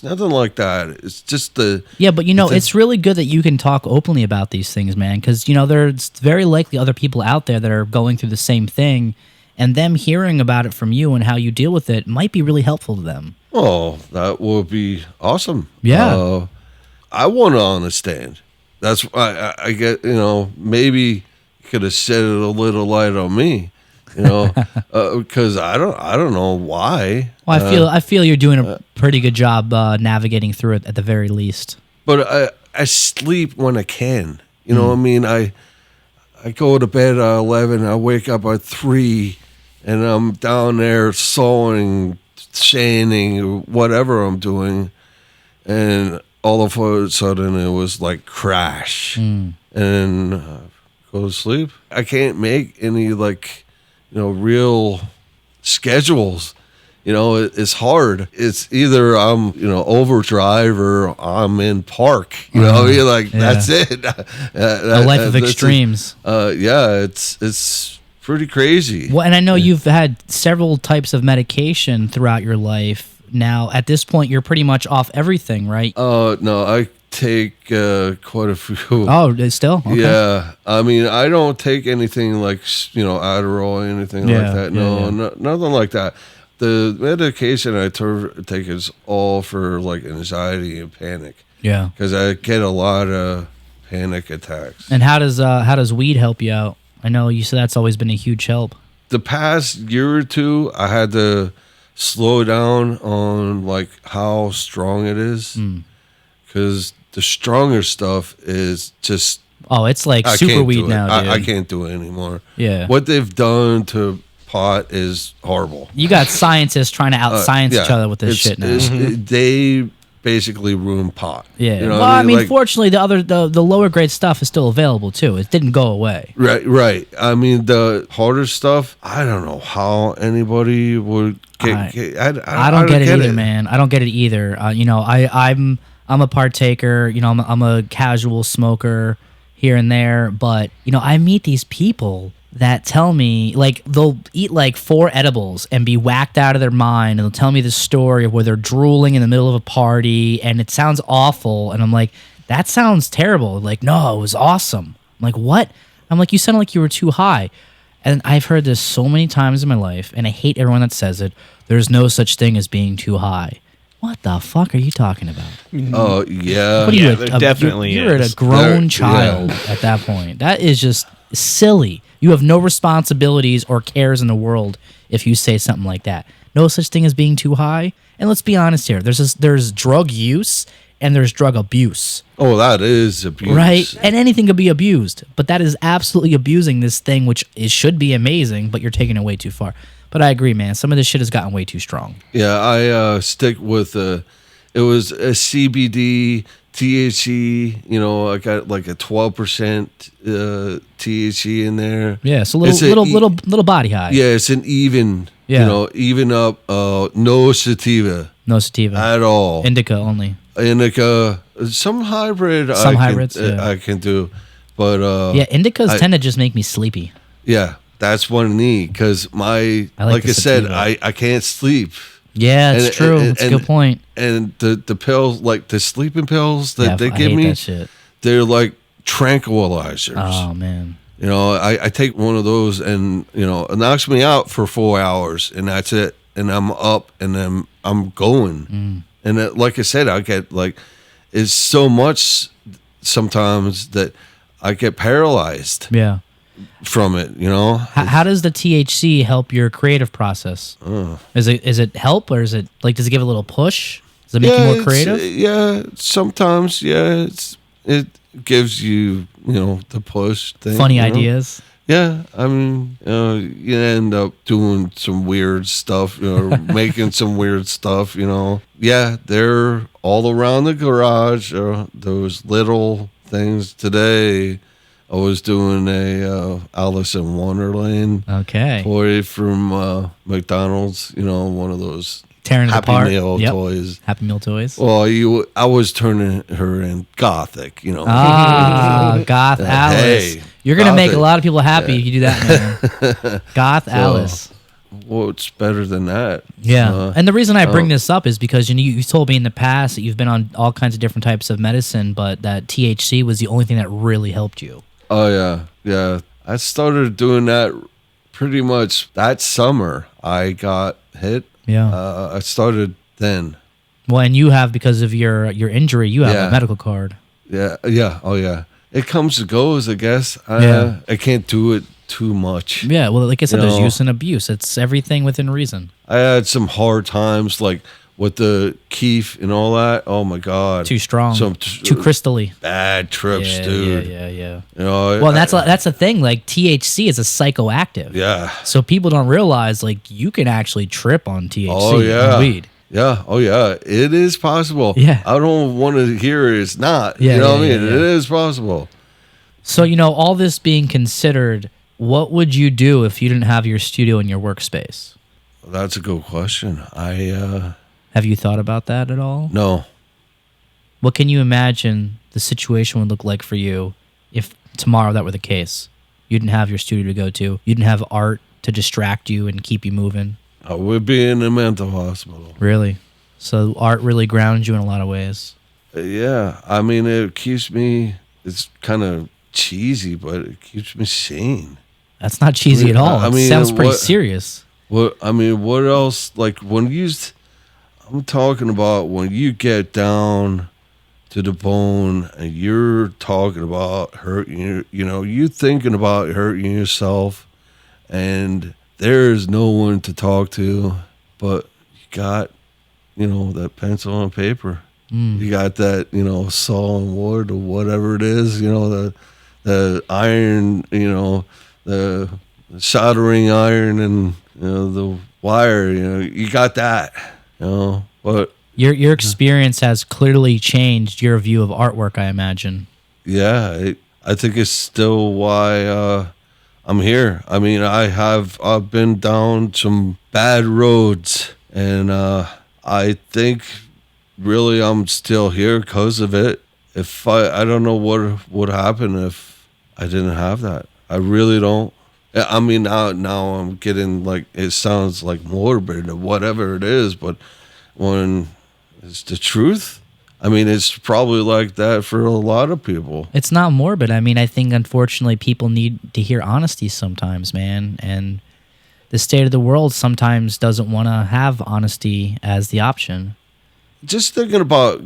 nothing like that. It's just the... Yeah, but it's really good that you can talk openly about these things, man, because, there's very likely other people out there that are going through the same thing, and them hearing about it from you and how you deal with it might be really helpful to them. Oh, that would be awesome. Yeah. I want to understand. That's why I get, maybe you could have said it a little light on me, because I don't know why. Well, I feel you're doing a pretty good job navigating through it at the very least. But I sleep when I can. What I mean? I go to bed at 11. I wake up at 3, and I'm down there sewing, sanding, whatever I'm doing, and all of a sudden it was like crash, and go to sleep. I can't make any real schedules. It's hard. It's either I'm, overdrive or I'm in park. That's it. A life of extremes. It's pretty crazy. Well, and I know you've had several types of medication throughout your life. Now, at this point, you're pretty much off everything, right? No, I take quite a few. Oh, still? Okay. Yeah. I mean, I don't take anything like, Adderall or anything like that. No, nothing like that. The medication I take is all for like anxiety and panic. Yeah. Because I get a lot of panic attacks. And how does weed help you out? I know you said that's always been a huge help. The past year or two, I had to slow down on like how strong it is. Because the stronger stuff is just... Oh, it's like super weed now, dude. I can't do it anymore. Yeah. What they've done to pot is horrible. You got scientists trying to out-science each other with this shit now. They basically ruin pot. Yeah. Well, I mean, fortunately, the lower grade stuff is still available too. It didn't go away. Right. I mean, the harder stuff, I don't know how anybody would get. I don't get it either, man. I don't get it either. I'm a partaker. I'm a casual smoker here and there, but I meet these people that tell me, like, they'll eat like 4 edibles and be whacked out of their mind, and they'll tell me the story of where they're drooling in the middle of a party, and it sounds awful, and I'm like, that sounds terrible. Like, no, it was awesome. I'm like, what? I'm like, you sounded like you were too high. And I've heard this so many times in my life, and I hate everyone that says it. There's no such thing as being too high. What the fuck are you talking about? Oh, yeah. What are you, there definitely you're is. a grown child at that point. That is just silly. You have no responsibilities or cares in the world if you say something like that. No such thing as being too high. And let's be honest here. There's drug use and there's drug abuse. Oh, that is abuse. Right? And anything could be abused. But that is absolutely abusing this thing, which should be amazing, but you're taking it way too far. But I agree, man. Some of this shit has gotten way too strong. Yeah, I stick with it was a CBD, THC, I got like a 12% THC in there. Yeah, so little body high. Yeah, it's an even, even up, no sativa. No sativa. At all. Indica only. Indica, some hybrid. Hybrids, I can do. But indicas tend to just make me sleepy. Yeah, that's what I need because like I said, I can't sleep. Yeah, it's true. That's a good point. And the pills, like the sleeping pills that they give me, that shit. They're like tranquilizers. Oh, man. I take one of those and, it knocks me out for 4 hours and that's it. And I'm up and then I'm going. And like I said, I get it's so much sometimes that I get paralyzed. Yeah. From it, How does the THC help your creative process? Is it help or is it like does it give a little push? Does it make you more creative? Yeah, sometimes. Yeah, it gives you the push thing. Funny ideas. Yeah, I mean, you end up doing some weird stuff, making some weird stuff. Yeah, they're all around the garage. Those little things today. I was doing a Alice in Wonderland toy from McDonald's, one of those tearing Happy apart. Meal toys. Happy Meal toys. Well, I was turning her in gothic, Goth Alice. Hey, you're going to make a lot of people happy if you do that, man. Goth Alice. What's better than that? Yeah. And the reason I bring this up is because you told me in the past that you've been on all kinds of different types of medicine, but that THC was the only thing that really helped you. Oh, yeah. I started doing that pretty much that summer. I got hit. Yeah. I started then. Well, and you have, because of your injury, you have a medical card. Yeah. Oh, yeah. It comes and goes, I guess. I can't do it too much. Yeah, well, like I said, there's use and abuse. It's everything within reason. I had some hard times, like with the keef and all that. Oh my God, too strong, too crystally. Bad trips, dude. Yeah. Well, that's the thing. Like THC is a psychoactive. Yeah. So people don't realize like you can actually trip on THC. Oh yeah. On weed. Yeah. Oh yeah. It is possible. Yeah. I don't want to hear it's not. Yeah, you know what I mean? Yeah. It is possible. So all this being considered, what would you do if you didn't have your studio in your workspace? That's a good question. Have you thought about that at all? No. What can you imagine the situation would look like for you if tomorrow that were the case? You didn't have your studio to go to. You didn't have art to distract you and keep you moving. I would be in a mental hospital. Really? So art really grounds you in a lot of ways. Yeah. I mean, it keeps me, it's kind of cheesy, but it keeps me sane. That's not cheesy at all. I It mean, sounds pretty serious. What else? Like I'm talking about when you get down to the bone and you're talking about hurting you thinking about hurting yourself, and there's no one to talk to, but you got, that pencil and paper. You got that, saw and wood or whatever it is, the iron, the soldering iron and, the wire, you got that, but Your experience has clearly changed your view of artwork, I imagine. yeah, I think it's still why I'm here. I mean, I've been down some bad roads, and I think really I'm still here because of it. If I don't know what would happen if I didn't have that. I really don't. I mean, now I'm getting like, it sounds like morbid or whatever it is, but when it's the truth, I mean, it's probably like that for a lot of people. It's not morbid. I mean, I think unfortunately people need to hear honesty sometimes, man. And the state of the world sometimes doesn't want to have honesty as the option. Just thinking about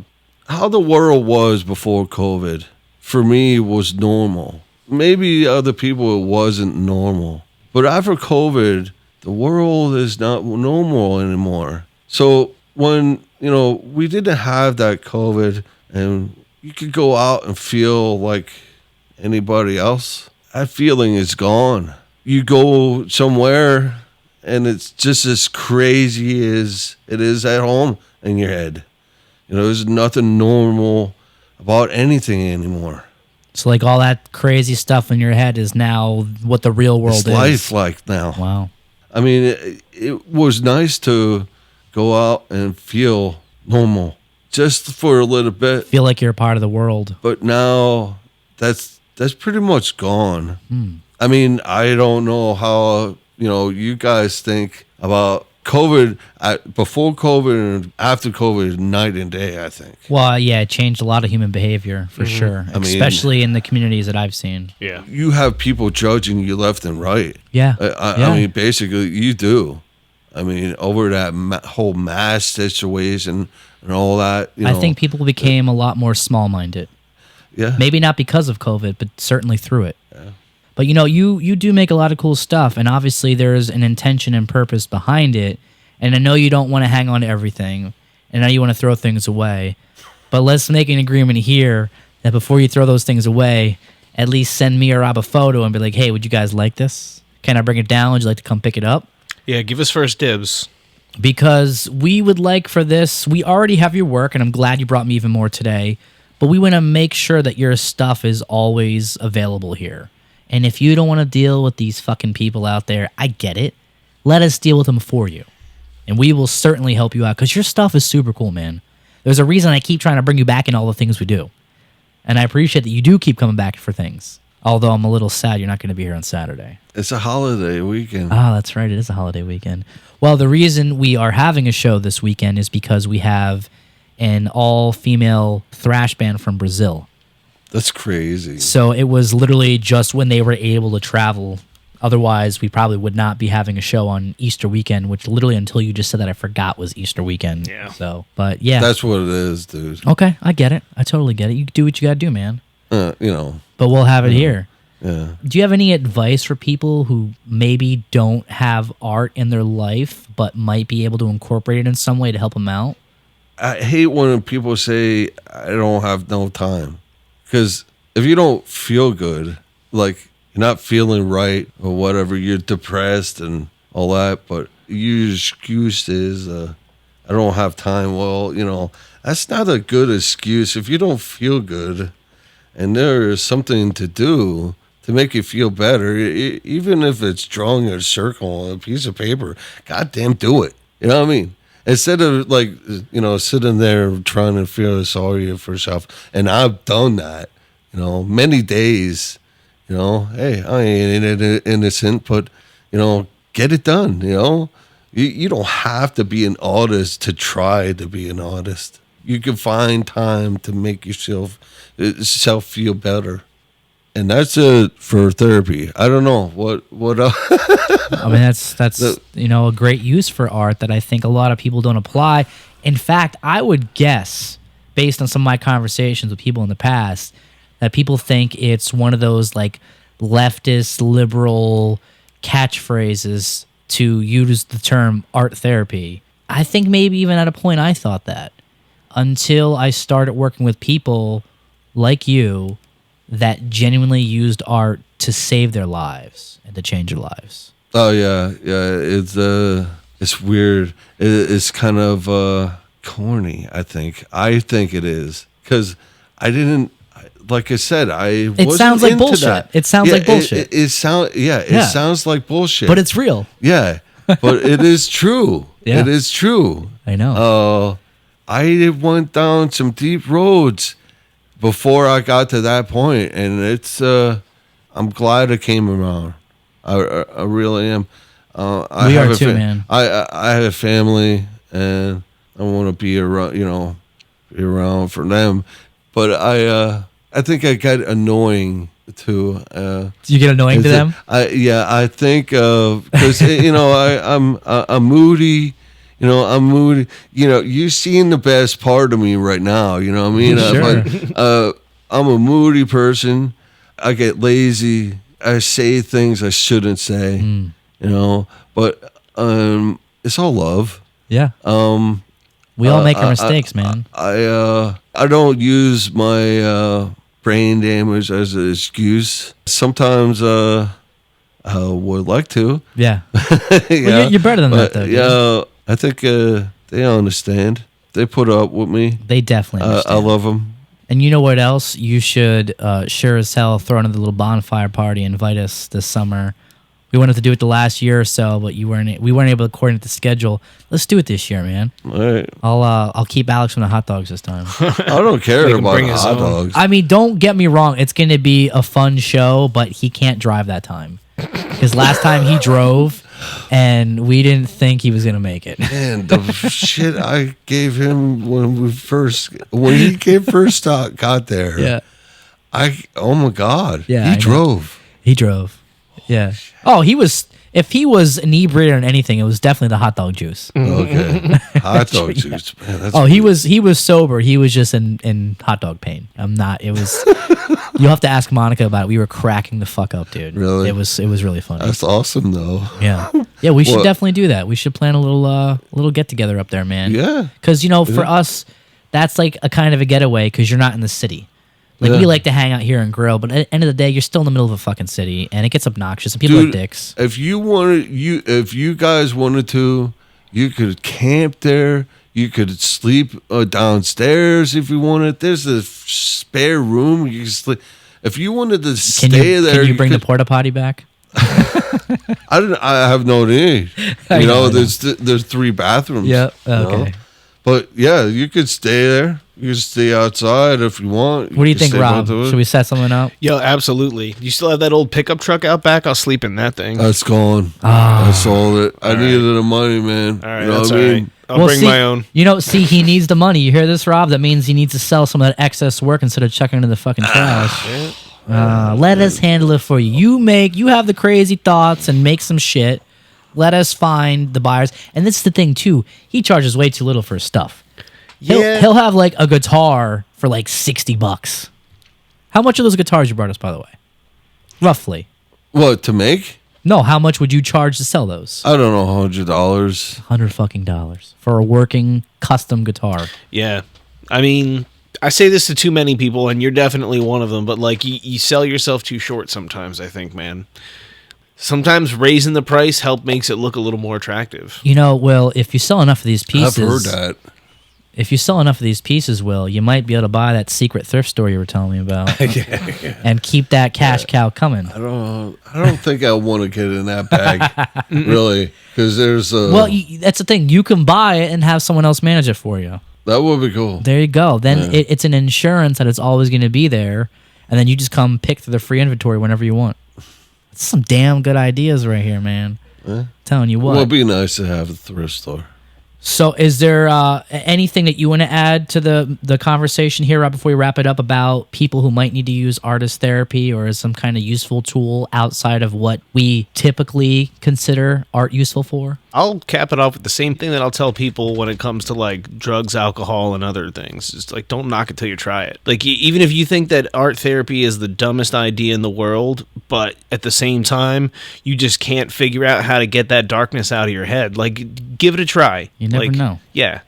how the world was before COVID, for me, was normal. Maybe other people it wasn't normal. But after COVID, the world is not normal anymore. So when, we didn't have that COVID and you could go out and feel like anybody else, that feeling is gone. You go somewhere and it's just as crazy as it is at home in your head. There's nothing normal about anything anymore. So like all that crazy stuff in your head is now what the real world It's is. life like now. Wow. I mean, it was nice to go out and feel normal just for a little bit. Feel like you're a part of the world. But now that's pretty much gone. I mean, I don't know how, you guys think about COVID, before COVID and after COVID, night and day, I think. Well, yeah, it changed a lot of human behavior for sure, especially in the communities that I've seen. Yeah. You have people judging you left and right. Yeah. I mean, basically, you do. I mean, over that whole mask situation and all that. I think people became a lot more small-minded. Yeah. Maybe not because of COVID, but certainly through it. Yeah. But you do make a lot of cool stuff, and obviously there's an intention and purpose behind it. And I know you don't want to hang on to everything, and I know you want to throw things away. But let's make an agreement here that before you throw those things away, at least send me or Rob a photo and be like, hey, would you guys like this? Can I bring it down? Would you like to come pick it up? Yeah, give us first dibs. Because we would like for this, we already have your work, and I'm glad you brought me even more today, but we want to make sure that your stuff is always available here. And if you don't want to deal with these fucking people out there, I get it. Let us deal with them for you. And we will certainly help you out, because your stuff is super cool, man. There's a reason I keep trying to bring you back in all the things we do. And I appreciate that you do keep coming back for things. Although I'm a little sad you're not going to be here on Saturday. It's a holiday weekend. Oh, that's right. It is a holiday weekend. Well, the reason we are having a show this weekend is because we have an all-female thrash band from Brazil. That's crazy. So it was literally just when they were able to travel. Otherwise, we probably would not be having a show on Easter weekend, which literally until you just said that I forgot was Easter weekend. Yeah. So, but yeah. That's what it is, dude. Okay, I get it. I totally get it. You do what you got to do, man. But we'll have it here. Yeah. Do you have any advice for people who maybe don't have art in their life but might be able to incorporate it in some way to help them out? I hate when people say, I don't have no time. Because if you don't feel good, like you're not feeling right or whatever, you're depressed and all that, but your excuse is, I don't have time. Well, that's not a good excuse. If you don't feel good and there is something to do, to make you feel better, even if it's drawing a circle on a piece of paper. Goddamn, do it. You know what I mean? Instead of like, sitting there trying to feel sorry for yourself. And I've done that, many days. Hey, I ain't innocent, but get it done. You don't have to be an artist to try to be an artist. You can find time to make yourself feel better. And that's it for therapy. I don't know what. I mean, that's a great use for art that I think a lot of people don't apply. In fact, I would guess, based on some of my conversations with people in the past, that people think it's one of those like leftist liberal catchphrases to use the term art therapy. I think maybe even at a point I thought that until I started working with people like you that genuinely used art to save their lives and to change their lives. Oh yeah. It's weird. It's kind of corny. I think it is because I didn't. Like I said, it sounds like bullshit. That. It sounds like bullshit. It sounds like bullshit. But it's real. Yeah, but it is true. Yeah. It is true. I know. I went down some deep roads before I got to that point, and it's. I'm glad it came around. I really am. We are too, man. I have a family, and I want to be around. Be around for them, but I think I got annoying too. You get annoying to them? I think because I'm moody. I'm moody. You've seen the best part of me right now. You know what I mean? Sure. I'm a moody person. I get lazy. I say things I shouldn't say. But it's all love. Yeah. We all make our mistakes, man. I don't use my brain damage as an excuse. Sometimes I would like to. Yeah. Yeah. Well, you're better than that, though. Yeah, I think they understand. They put up with me. They definitely understand. I love them. And you know what else? You should sure as hell throw another little bonfire party. Invite us this summer. We wanted to do it the last year or so, but we weren't able to coordinate the schedule. Let's do it this year, man. All right. I'll keep Alex from the hot dogs this time. I don't care about hot dogs. I mean, don't get me wrong. It's going to be a fun show, but he can't drive that time. Because last time he drove, and we didn't think he was going to make it. Man, the shit I gave him when he first got there. Yeah. Oh my God. Yeah, He drove. He drove. Yeah. Oh, if he was inebriated on anything, it was definitely the hot dog juice. Okay. Hot dog juice. Man, that's he was sober. He was just in hot dog pain. I'm not. It was. You'll have to ask Monica about it. We were cracking the fuck up, dude. Really? It was really funny. That's awesome, though. Yeah. Yeah, we should definitely do that. We should plan a little get together up there, man. Yeah. Because for us, that's like a kind of a getaway because you're not in the city. Like, we like to hang out here and grill, but at the end of the day, you're still in the middle of a fucking city, and it gets obnoxious, and people are dicks. If you guys wanted to, you could camp there. You could sleep downstairs if you wanted. There's a spare room. You can sleep. If you wanted to stay there, can you bring the porta potty back? I have no need. There's 3 bathrooms. Yeah. Okay. But yeah, you could stay there. You can stay outside if you want. What do you think, Rob? Should we set something up? Yo, absolutely. You still have that old pickup truck out back? I'll sleep in that thing. That's gone. I sold it. I needed the money, man. All right, that's all right. I'll bring my own. He needs the money. You hear this, Rob? That means he needs to sell some of that excess work instead of chucking it in the fucking trash. Let us handle it for you. You have the crazy thoughts and make some shit. Let us find the buyers. And this is the thing, too. He charges way too little for his stuff. He'll have like a guitar for like $60. How much are those guitars you brought us, by the way? Roughly. What, to make? No, how much would you charge to sell those? I don't know, $100. $100 for a working custom guitar. Yeah. I mean, I say this to too many people, and you're definitely one of them, but like you sell yourself too short sometimes, I think, man. Sometimes raising the price makes it look a little more attractive. Well, if you sell enough of these pieces... I've heard that. If you sell enough of these pieces, Will, you might be able to buy that secret thrift store you were telling me about, and keep that cash cow coming. I don't think I want to get in that bag, really, because there's a. Well, that's the thing. You can buy it and have someone else manage it for you. That would be cool. There you go. Then it's an insurance that it's always going to be there, and then you just come pick through the free inventory whenever you want. That's some damn good ideas right here, man. Telling you what. Well, it'd be nice to have a thrift store. So is there anything that you want to add to the conversation here right before we wrap it up about people who might need to use artist therapy or as some kind of useful tool outside of what we typically consider art useful for? I'll cap it off with the same thing that I'll tell people when it comes to like drugs, alcohol, and other things. It's like, don't knock it till you try it. Like, even if you think that art therapy is the dumbest idea in the world, but at the same time, you just can't figure out how to get that darkness out of your head. Like, give it a try. You never know. Yeah,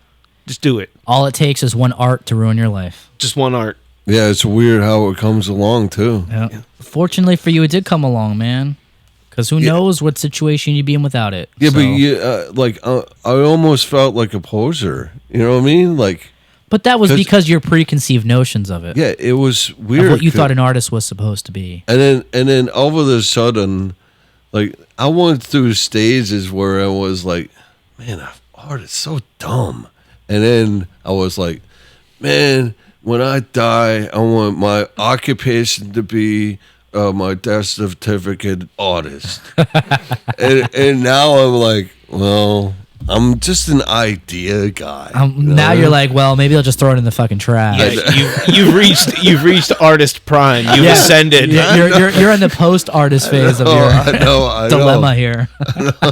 just do it. All it takes is one art to ruin your life. Just one art. Yeah, it's weird how it comes along, too. Yeah. Fortunately for you, it did come along, man. Because who knows what situation you'd be in without it. Yeah, so. I almost felt like a poser. You know what I mean? But that was because your preconceived notions of it. Yeah, it was weird. Of what you thought an artist was supposed to be. And then all of a sudden, I went through stages where I was like, man, art is so dumb. And then I was like, man, when I die, I want my occupation to be my death certificate artist. and now I'm like, well, I'm just an idea guy. Now you're like, well, maybe I'll just throw it in the fucking trash. Yeah, you've reached artist prime. You've ascended. You're in the post artist phase of your I dilemma here.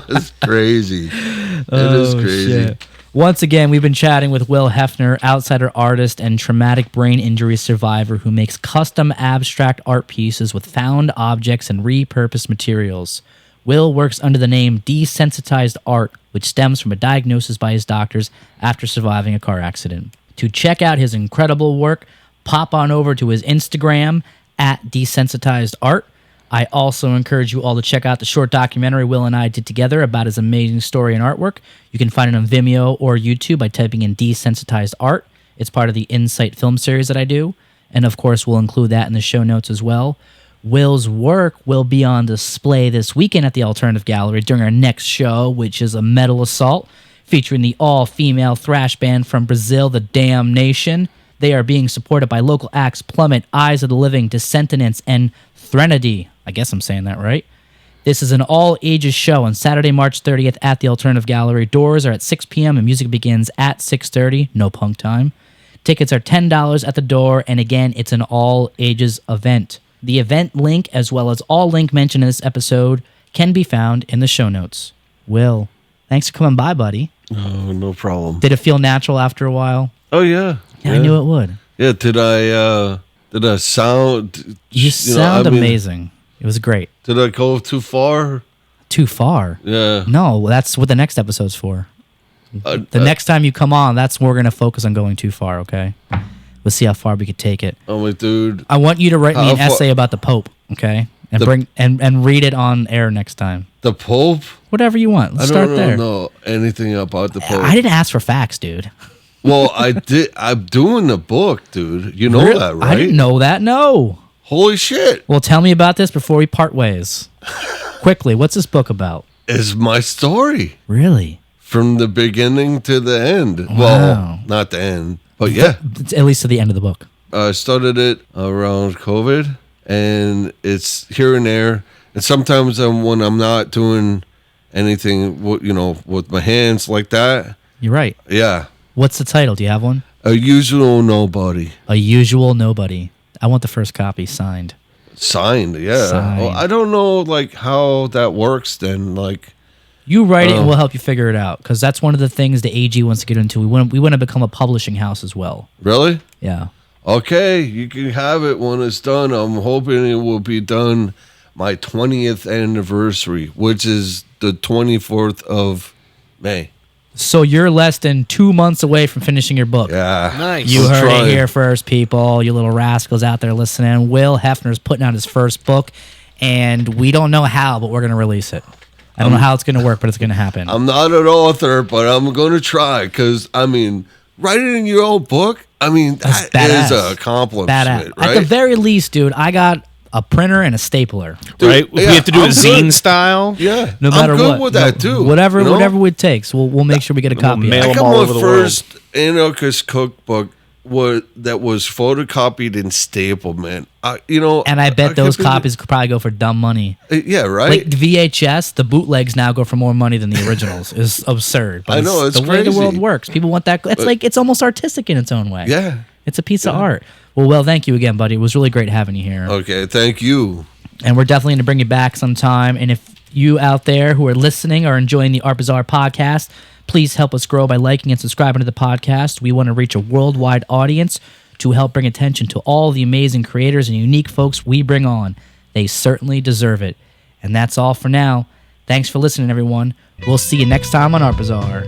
It's crazy. It is crazy. Shit. Once again, we've been chatting with Will Heffner, outsider artist and traumatic brain injury survivor who makes custom abstract art pieces with found objects and repurposed materials. Will works under the name Desensitized Art, which stems from a diagnosis by his doctors after surviving a car accident. To check out his incredible work, pop on over to his Instagram at Desensitized Art. I also encourage you all to check out the short documentary Will and I did together about his amazing story and artwork. You can find it on Vimeo or YouTube by typing in Desensitized Art. It's part of the Insight film series that I do. And of course, we'll include that in the show notes as well. Will's work will be on display this weekend at the Alternative Gallery during our next show, which is a Metal Assault, featuring the all-female thrash band from Brazil, the Damn Nation. They are being supported by local acts Plummet, Eyes of the Living, Descendants, and Threnody. I guess I'm saying that right. This is an all-ages show on Saturday, March 30th at the Alternative Gallery. Doors are at 6 p.m. and music begins at 6:30. No punk time. Tickets are $10 at the door, and again, it's an all-ages event. The event link, as well as all link mentioned in this episode, can be found in the show notes. Will, thanks for coming by, buddy. Oh, no problem. Did it feel natural after a while? Oh, yeah. Yeah, I knew it would. Yeah, did I sound... You sound amazing. It was great. Did I go too far? Too far? Yeah. No, that's what the next episode's for. The next time you come on, that's when we're going to focus on going too far, okay? We'll see how far we could take it. Oh, my dude. I want you to write me an essay about the Pope, okay? And read it on air next time. The Pope? Whatever you want. Let's start there. I don't know anything about the Pope. I didn't ask for facts, dude. Well, I did. I'm doing the book, dude. You know that, right? I didn't know that. No. Holy shit. Well, tell me about this before we part ways. Quickly, what's this book about? It's my story. Really? From the beginning to the end. Wow. Well, not the end, but yeah. At least to the end of the book. I started it around COVID, and it's here and there. And sometimes when I'm not doing anything, with my hands like that. You're right. Yeah. What's the title? Do you have one? A Usual Nobody. A Usual Nobody. I want the first copy signed. Signed, yeah. Signed. Well, I don't know how that works then. You write it and we'll help you figure it out, because that's one of the things the AG wants to get into. We want to become a publishing house as well. Really? Yeah. Okay, you can have it when it's done. I'm hoping it will be done my 20th anniversary, which is the 24th of May. So you're less than 2 months away from finishing your book. Yeah. Nice. You heard it here first, people. You little rascals out there listening. Will Heffner's putting out his first book, and we don't know how, but we're going to release it. I don't know how it's going to work, but it's going to happen. I'm not an author, but I'm going to try, because, write it in your own book. I mean, that is a compliment, Badass. right? At the very least, dude, I got a printer and a stapler. Dude, Right? If we have to do I'm a zine good. style. Yeah, No matter I'm good what. with that too. Whatever, you know? whatever it takes, we'll make sure we get a copy. mail of it. I them got all my over the world. first anarchist cookbook that was photocopied and stapled, man. And I bet those could be- copies could probably go for dumb money. Yeah, right. Like VHS, the bootlegs now go for more money than the originals. Is absurd. But I know, it's the way the crazy. world works. People want that. It's like it's almost artistic in its own way. Yeah. It's a piece of art. Well, thank you again, buddy. It was really great having you here. Okay, thank you. And we're definitely going to bring you back sometime. And if you out there who are listening are enjoying the Art Bazaar podcast, please help us grow by liking and subscribing to the podcast. We want to reach a worldwide audience to help bring attention to all the amazing creators and unique folks we bring on. They certainly deserve it. And that's all for now. Thanks for listening, everyone. We'll see you next time on Art Bazaar.